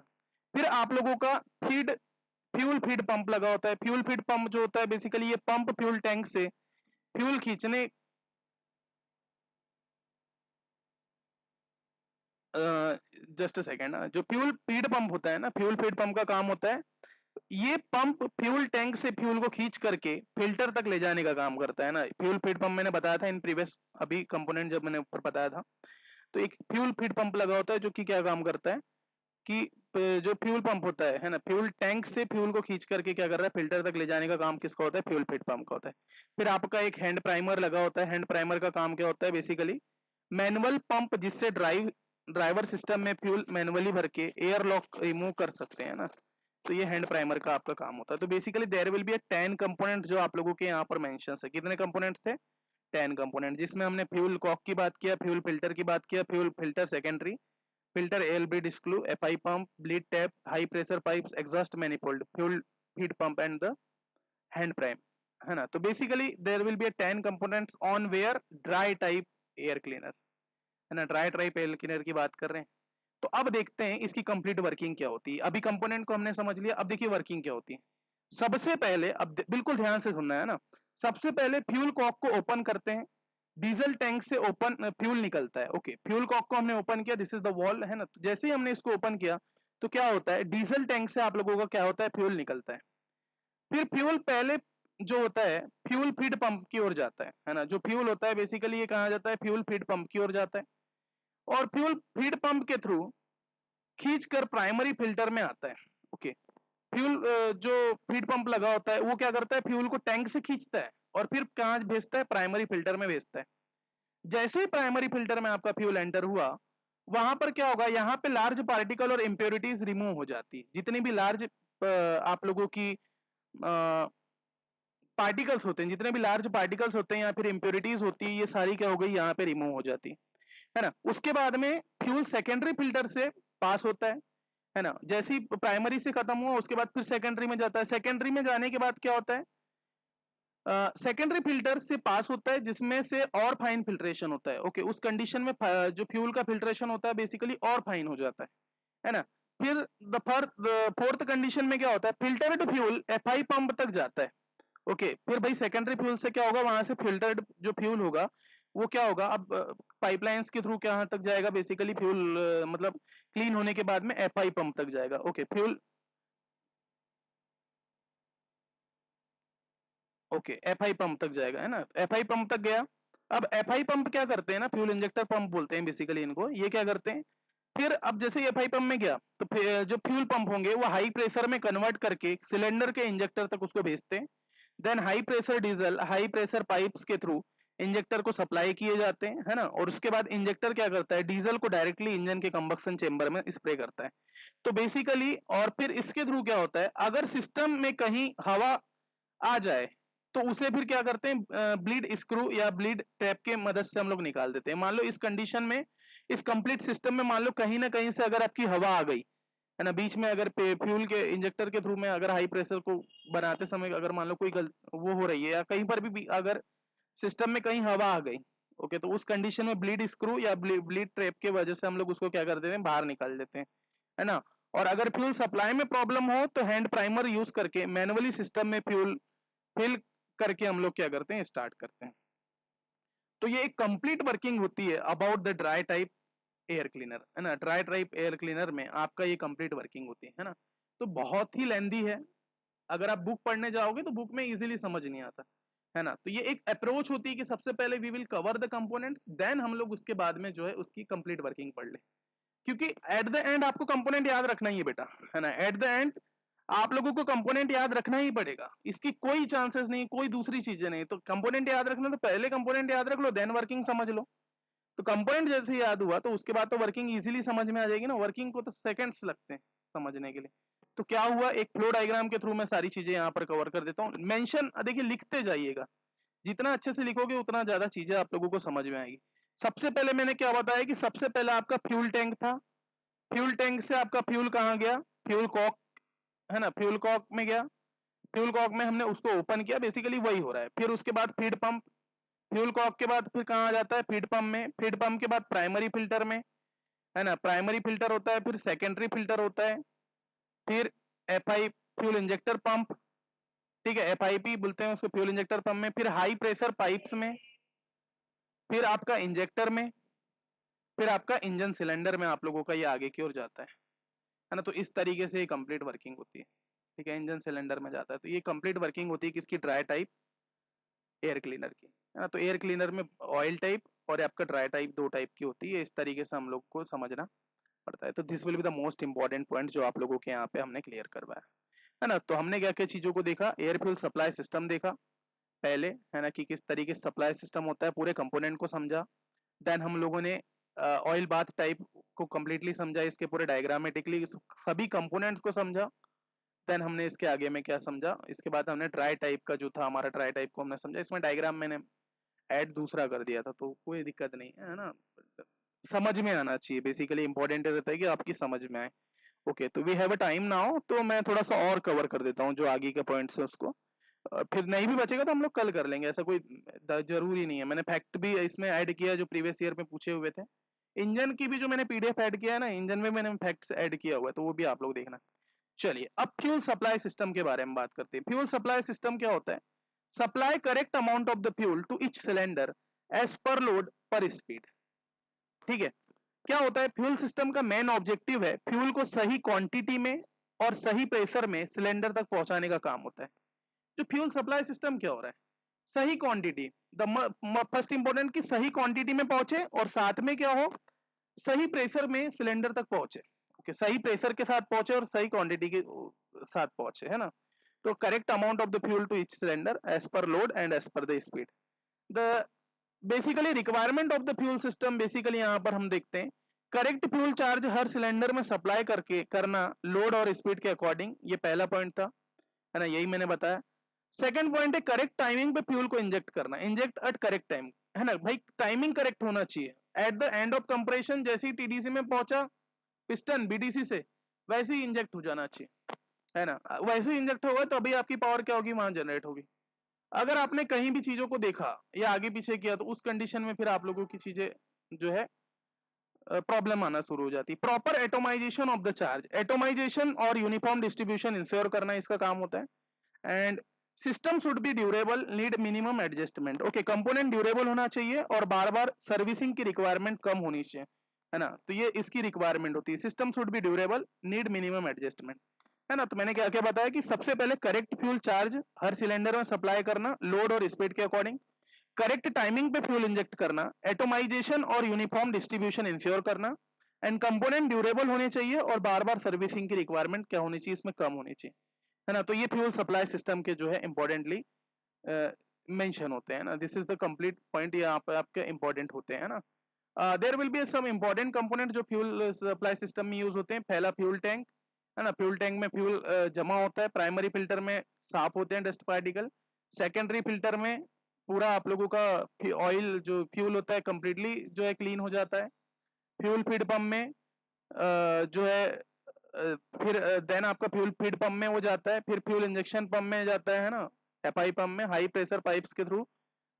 S1: फिर आप लोगों का फीड फ्यूल फीड पंप लगा होता है। फ्यूल फीड पंप जो होता है बेसिकली ये पंप फ्यूल टैंक से फ्यूल खींचने, जस्ट अ सेकेंड, जो फ्यूल फीड पंप होता है ना, फ्यूल फीड पंप का काम होता है ये पंप फ्यूल टैंक से फ्यूल को खींच करके फिल्टर तक ले जाने का काम करता है ना। फ्यूल फीड पंप मैंने बताया था इन प्रीवियस अभी कंपोनेंट जब मैंने ऊपर बताया था। तो एक फ्यूल फीड पंप लगा होता है जो कि क्या काम करता है कि जो फ्यूल पंप होता है ना, फ्यूल टैंक से फ्यूल को खींच करके क्या कर रहा है, फिल्टर तक ले जाने का काम किसका होता है, फ्यूल फीड पंप का होता है। फिर आपका एक हैंड प्राइमर लगा होता है। हैंड प्राइमर का काम क्या होता है, बेसिकली मैनुअल पंप जिससे ड्राइवर सिस्टम में फ्यूल मैनुअली भर के एयर लॉक रिमूव कर सकते हैं ना। तो ये हैंड प्राइमर का आपका काम होता है। तो basically there will be 10 components जो आप लोगों के यहाँ पर मेंशन है। कितने कंपोनेंट्स थे, 10 कंपोनेंट, जिसमें हमने फ्यूल कॉक की बात किया, फ्यूल फिल्टर की बात किया, fuel filter secondary, filter L bleed screw, FI pump, bleed tap, high pressure pipes, exhaust manifold, fuel feed pump and the hand prime, है ना। तो basically there will be 10 components on where dry type air cleaner, है ना, dry type air cleaner की बात कर रहे हैं। तो अब देखते हैं इसकी कंप्लीट वर्किंग क्या होती है। अभी कंपोनेंट को हमने समझ लिया, अब देखिए वर्किंग क्या होती है। सबसे पहले अब बिल्कुल ध्यान से सुनना है ना। सबसे पहले फ्यूल कॉक को ओपन करते हैं। डीजल टैंक से ओपन फ्यूल निकलता है। ओके, फ्यूल कॉक को हमने ओपन किया, दिस इज द वॉल, है ना। तो जैसे ही हमने इसको ओपन किया तो क्या होता है, डीजल टैंक से आप लोगों का क्या होता है, फ्यूल निकलता है। फिर फ्यूल पहले जो होता है फ्यूल फीड पंप की ओर जाता है ना। जो फ्यूल होता है बेसिकली ये कहा जाता है फ्यूल फीड पंप की ओर जाता है, और फ्यूल फीड पंप के थ्रू खींच कर प्राइमरी फिल्टर में आता है। ओके, फ्यूल जो फीड पंप लगा होता है वो क्या करता है, फ्यूल को टैंक से खींचता है और फिर कहाँ भेजता है, प्राइमरी फिल्टर में भेजता है। जैसे ही प्राइमरी फिल्टर में आपका फ्यूल एंटर हुआ, वहां पर क्या होगा, यहाँ पे लार्ज पार्टिकल और इंप्योरिटीज रिमूव हो जाती है। जितनी भी लार्ज आप लोगों की पार्टिकल्स होते हैं, जितने भी लार्ज पार्टिकल्स होते हैं या फिर इंप्योरिटीज होती है, ये सारी क्या हो गई, यहाँ पे रिमूव हो जाती है। है ना। उसके बाद में फ्यूल सेकेंडरी फिल्टर से पास होता है ना। जैसे ही प्राइमरी से खत्म हुआ उसके बाद फिर सेकेंडरी में जाता है। सेकेंडरी में जाने के बाद क्या होता है, सेकेंडरी फिल्टर से पास होता है जिसमें से और फाइन फिल्ट्रेशन होता है। ओके, उस कंडीशन में जो फ्यूल का फिल्ट्रेशन होता है बेसिकली और फाइन हो जाता है ना। फिर द फोर्थ कंडीशन में क्या होता है, फिल्टर्ड फ्यूल एफआई पंप तक जाता है। ओके, फिर भाई सेकेंडरी फ्यूल से क्या होगा, वहां से फिल्टर्ड जो फ्यूल होगा वो क्या होगा, अब पाइपलाइंस के थ्रू क्या तक जाएगा, बेसिकली फ्यूल मतलब क्लीन होने के बाद में एफआई पंप तक जाएगा। Okay, fuel okay FI pump तक जाएगा, है ना। एफआई पंप तक गया। अब एफआई पंप क्या करते हैं ना, फ्यूल इंजेक्टर पंप बोलते हैं बेसिकली इनको। ये क्या करते हैं, फिर अब जैसे एफआई पंप में गया तो फिर जो फ्यूल पंप होंगे वो हाई प्रेशर में कन्वर्ट करके सिलेंडर के इंजेक्टर तक उसको भेजते हैं। Then high pressure diesel high pressure pipes के थ्रू इंजेक्टर को सप्लाई किए जाते हैं, है ना। और उसके बाद इंजेक्टर क्या करता है, डीजल को डायरेक्टली इंजन के कंबक्शन चेंबर में स्प्रे करता है। तो बेसिकली और फिर इसके थ्रू क्या होता है, अगर सिस्टम में कहीं हवा आ जाए तो उसे फिर क्या करते हैं, ब्लीड स्क्रू या ब्लीड टैप के मदद से हम लोग निकाल देते हैं। मान लो इस कंडीशन में, इस कंप्लीट सिस्टम में मान लो कहीं ना कहीं से अगर आपकी हवा आ गई, है ना, बीच में अगर फ्यूल के इंजेक्टर के थ्रू में अगर हाई प्रेशर को बनाते समय अगर मान लो कोई वो हो रही है या कहीं पर भी अगर सिस्टम में कहीं हवा आ गई, ओके, तो उस कंडीशन में ब्लीड स्क्रू या ब्लीड ट्रैप के वजह से हम लोग उसको क्या कर देते हैं, बाहर निकाल देते हैं, है ना। और अगर फ्यूल सप्लाई में प्रॉब्लम हो तो हैंड प्राइमर यूज करके मैनुअली सिस्टम में फ्यूल फिल करके हम लोग क्या करते हैं, स्टार्ट करते हैं। तो ये एक कंप्लीट वर्किंग होती है about the dry type air cleaner, है ना। ड्राई टाइप एयर क्लीनर में आपका ये कंप्लीट वर्किंग होती है ना। तो बहुत ही लेंदी है, अगर आप बुक पढ़ने जाओगे तो बुक में इजीली समझ नहीं आता, है ना। तो ये एक अप्रोच होती है कि सबसे पहले we will cover the components, then हम लोग उसके बाद में जो है उसकी कंप्लीट वर्किंग पढ़ ले। क्योंकि एट द एंड आपको कंपोनेंट याद रखना ही है बेटा, है ना। एट द एंड आप लोगों को कंपोनेंट याद रखना ही पड़ेगा, इसकी कोई चांसेस नहीं, कोई दूसरी चीजें नहीं। तो कंपोनेंट याद रखना तो पहले कंपोनेंट याद रख लो, देन वर्किंग समझ लो। तो कंपोनेंट जैसे याद हुआ तो उसके बाद तो वर्किंग इजीली समझ में आ जाएगी ना। वर्किंग को तो सेकंड्स लगते हैं समझने के लिए। तो क्या हुआ, एक फ्लो डायग्राम के थ्रू मैं सारी चीजें यहाँ पर कवर कर देता हूँ। मेंशन देखिए लिखते जाइएगा, जितना अच्छे से लिखोगे उतना ज्यादा चीजें आप लोगों को समझ में आएगी। सबसे पहले मैंने क्या बताया कि सबसे पहले आपका फ्यूल टैंक था। फ्यूल टैंक से आपका फ्यूल कहाँ गया, फ्यूल कॉक, है ना, फ्यूल कॉक में गया। फ्यूल कॉक में हमने उसको ओपन किया, बेसिकली वही हो रहा है। फिर उसके बाद फीड पंप, फ्यूल कॉक के बाद फिर कहाँ आ जाता है, फीड पंप में। फीड पंप के बाद प्राइमरी फिल्टर में, है ना। प्राइमरी फिल्टर होता है, फिर सेकेंडरी फिल्टर होता है, फिर एफआई फ्यूल इंजेक्टर पंप, ठीक है, एफआईपी बोलते हैं उसको, फ्यूल इंजेक्टर पंप में। फिर हाई प्रेशर पाइप्स में, फिर आपका इंजेक्टर में, फिर आपका इंजन सिलेंडर में आप लोगों का ये आगे की ओर जाता है ना। तो इस तरीके से ये कंप्लीट वर्किंग होती है, ठीक है। इंजन सिलेंडर में जाता है। तो ये कंप्लीट वर्किंग होती है किसकी, ड्राई टाइप एयर क्लीनर की, है ना। तो एयर क्लीनर में ऑयल टाइप और आपका ड्राई टाइप दो टाइप की होती है। इस तरीके से हम लोग को समझना पड़ता है। तो this will be the most important point जो आप लोगों के यहाँ पे हमने क्लियर करवाया, है ना। तो हमने क्या क्या चीजों को देखा, एयर फ्यूल सप्लाई सिस्टम देखा पहले, है ना, कि किस तरीके से सप्लाई सिस्टम होता है, पूरे कंपोनेंट को समझा। देन हम लोगों ने ऑयल बाथ टाइप को कंप्लीटली समझा, इसके पूरे डायग्रामेटिकली सभी कंपोनेंट्स को समझा। देन हमने इसके आगे में क्या समझा, इसके बाद हमने ड्राई टाइप का जो था हमारा, ड्राई टाइप को हमने समझा। इसमें डायग्राम मैंने ऐड दूसरा कर दिया था, तो कोई दिक्कत नहीं है ना, समझ में आना चाहिए। बेसिकली इंपॉर्टेंट रहता है कि आपकी समझ में आए। ओके, तो we have a time now, तो मैं थोड़ा सा और कवर कर देता हूँ जो आगे के पॉइंट्स है उसको। फिर नहीं भी बचेगा तो हम लोग कल कर लेंगे, ऐसा कोई जरूरी नहीं है। मैंने फैक्ट भी इसमें ऐड किया जो प्रीवियस ईयर में पूछे हुए थे। इंजन की भी जो मैंने पीडीएफ ऐड किया है ना, इंजन में मैंने फैक्ट्स ऐड किया हुआ है, तो वो भी आप लोग देखना। चलिए अब फ्यूल सप्लाई सिस्टम के बारे में बात करते हैं। फ्यूल सप्लाई सिस्टम क्या होता है, supply correct amount of the fuel to each cylinder as per load per speed, ठीक है। क्या होता है, फ्यूल सिस्टम का मेन ऑब्जेक्टिव है फ्यूल को सही क्वांटिटी में और सही प्रेशर में सिलेंडर तक पहुंचाने का काम होता है। जो फ्यूल सप्लाई सिस्टम क्या हो रहा है, सही क्वांटिटी, द फर्स्ट इंपॉर्टेंट कि सही क्वांटिटी में पहुंचे और साथ में क्या हो, सही प्रेशर में सिलेंडर तक पहुंचे। ओके, सही प्रेशर के साथ पहुंचे और सही क्वांटिटी के साथ पहुंचे, है ना। तो correct amount of the fuel to each cylinder as per load and as per the speed. The basically requirement of the fuel system, basically यहां पर हम देखते हैं करेक्ट फ्यूल चार्ज हर सिलेंडर में सप्लाई करके करना लोड और स्पीड के अकॉर्डिंग, ये पहला पॉइंट था, है ना, यही मैंने बताया। सेकंड पॉइंट है करेक्ट टाइमिंग पे फ्यूल को इंजेक्ट करना, इंजेक्ट एट करेक्ट टाइम, है ना भाई, टाइमिंग करेक्ट होना चाहिए। At the end of compression जैसे ही टीडीसी में पहुंचा पिस्टन बीडीसी से, वैसे ही इंजेक्ट हो जाना चाहिए, है ना। वैसे ही इंजेक्ट होगा तो अभी आपकी पावर क्या होगी, वहां जनरेट होगी। अगर आपने कहीं भी चीजों को देखा या आगे पीछे किया तो उस कंडीशन में फिर आप लोगों की चीजें जो है प्रॉब्लम आना शुरू हो जाती है। Proper atomisation of the charge, atomisation और यूनिफॉर्म डिस्ट्रीब्यूशन इंश्योर करना इसका काम होता है। And system should be durable, need minimum adjustment. Okay, component durable होना चाहिए और बार बार सर्विसिंग की रिक्वायरमेंट कम होनी चाहिए, है ना। तो ये इसकी रिक्वायरमेंट होती है, system should be durable, need minimum adjustment, है ना। तो मैंने क्या क्या बताया कि सबसे पहले करेक्ट फ्यूल चार्ज हर सिलेंडर में सप्लाई करना, लोड और स्पीड के अकॉर्डिंग, करेक्ट टाइमिंग पे फ्यूल इंजेक्ट करना, एटोमाइजेशन और यूनिफॉर्म डिस्ट्रीब्यूशन इंश्योर करना, एंड कंपोनेंट ड्यूरेबल होने चाहिए और बार बार सर्विसिंग की रिक्वायरमेंट क्या होनी चाहिए, इसमें कम होनी चाहिए, है ना। तो ये फ्यूल सप्लाई सिस्टम के जो है इंपॉर्टेंटली मेंशन होते हैं ना। This is the complete point, ये आप आपके इंपॉर्टेंट होते हैं ना। There will be some important component जो फ्यूल सप्लाई सिस्टम में यूज होते हैं। पहला फ्यूल टैंक, है ना। फ्यूल टैंक में फ्यूल जमा होता है। प्राइमरी फिल्टर में साफ होते हैं डस्ट पार्टिकल। सेकेंडरी फिल्टर में पूरा आप लोगों का ऑयल जो फ्यूल होता है कंप्लीटली जो है क्लीन हो जाता है। फ्यूल फीड पंप में जो है फिर देन आपका फ्यूल फीड पंप में वो जाता है, फिर फ्यूल इंजेक्शन पंप में जाता है ना, एफआई पंप में हाई प्रेशर पाइप्स के थ्रू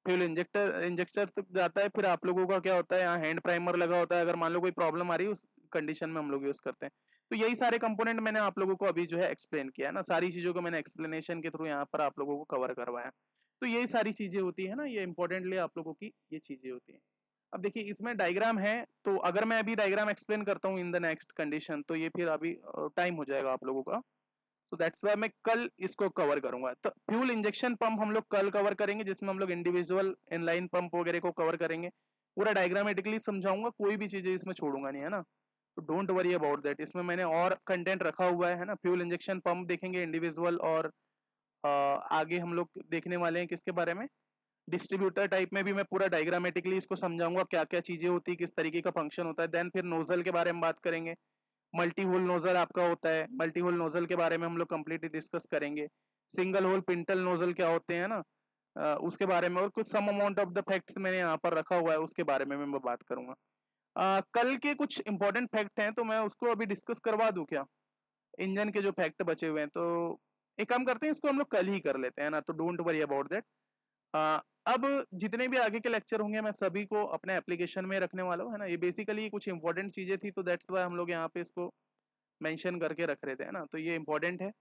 S1: फ्यूल इंजेक्टर तक जाता है। फिर आप लोगों का क्या होता है, यहाँ हैंड प्राइमर लगा होता है, अगर मान लो कोई प्रॉब्लम आ रही है उस कंडीशन में हम लोग यूज करते हैं। तो यही सारे कंपोनेंट मैंने आप लोगों को अभी जो है एक्सप्लेन किया है ना, सारी चीजों को मैंने एक्सप्लेनेशन के थ्रू यहाँ पर आप लोगों को कवर करवाया। तो यही सारी चीजें होती है ना, ये इंपॉर्टेंटली आप लोगों की ये चीजें होती हैं। अब देखिए इसमें डायग्राम है, तो अगर मैं अभी डायग्राम एक्सप्लेन करता हूँ इन द नेक्स्ट कंडीशन तो ये फिर अभी टाइम हो जाएगा आप लोगों का। तो दैट्स वाई मैं कल इसको कवर करूंगा। तो फ्यूल इंजेक्शन पंप हम लोग कल कवर करेंगे, जिसमें हम लोग इंडिविजुअल इनलाइन पंप वगैरह को कवर करेंगे। पूरा डायग्रामेटिकली समझाऊंगा, कोई भी चीजें इसमें छोड़ूंगा नहीं, है ना। तो डोंट वरी अबाउट दैट, इसमें मैंने और कंटेंट रखा हुआ है ना। फ्यूल इंजेक्शन पंप देखेंगे इंडिविजुअल, और आगे हम लोग देखने वाले हैं किसके बारे में, डिस्ट्रीब्यूटर टाइप में भी मैं पूरा डायग्रामेटिकली इसको समझाऊंगा क्या क्या चीजें होती है, किस तरीके का फंक्शन होता है। देन फिर नोजल के बारे में बात करेंगे। मल्टी होल नोजल आपका होता है, मल्टी होल नोजल के बारे में हम लोग कंप्लीटली डिस्कस करेंगे। सिंगल होल पिंटल नोजल क्या होते हैं ना, उसके बारे में, और कुछ some amount of the facts मैंने यहाँ पर रखा हुआ है, उसके बारे में मैं बात करूंगा। कल के कुछ इंपॉर्टेंट फैक्ट हैं तो मैं उसको अभी डिस्कस करवा दूं क्या, इंजन के जो फैक्ट बचे हुए हैं। तो एक काम करते हैं, इसको हम लोग कल ही कर लेते हैं ना, तो डोंट वरी अबाउट दैट। अब जितने भी आगे के लेक्चर होंगे मैं सभी को अपने एप्लीकेशन में रखने वाला हूँ, है ना। ये बेसिकली कुछ इंपॉर्टेंट चीजें थी, तो दैट्स वाई हम लोग यहाँ पे इसको मेंशन करके रख रहे थे, है ना। तो ये इंपॉर्टेंट है।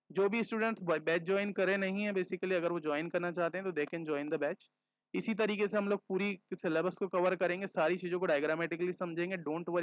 S1: जो भी स्टूडेंट्स बैच ज्वाइन करे नहीं है बेसिकली, अगर वो ज्वाइन करना चाहते हैं तो they can join the batch. इसी तरीके से हम लोग पूरी सिलेबस को कवर करेंगे, सारी चीज़ों को डायग्रामेटिकली समझेंगे, डोंट वरी।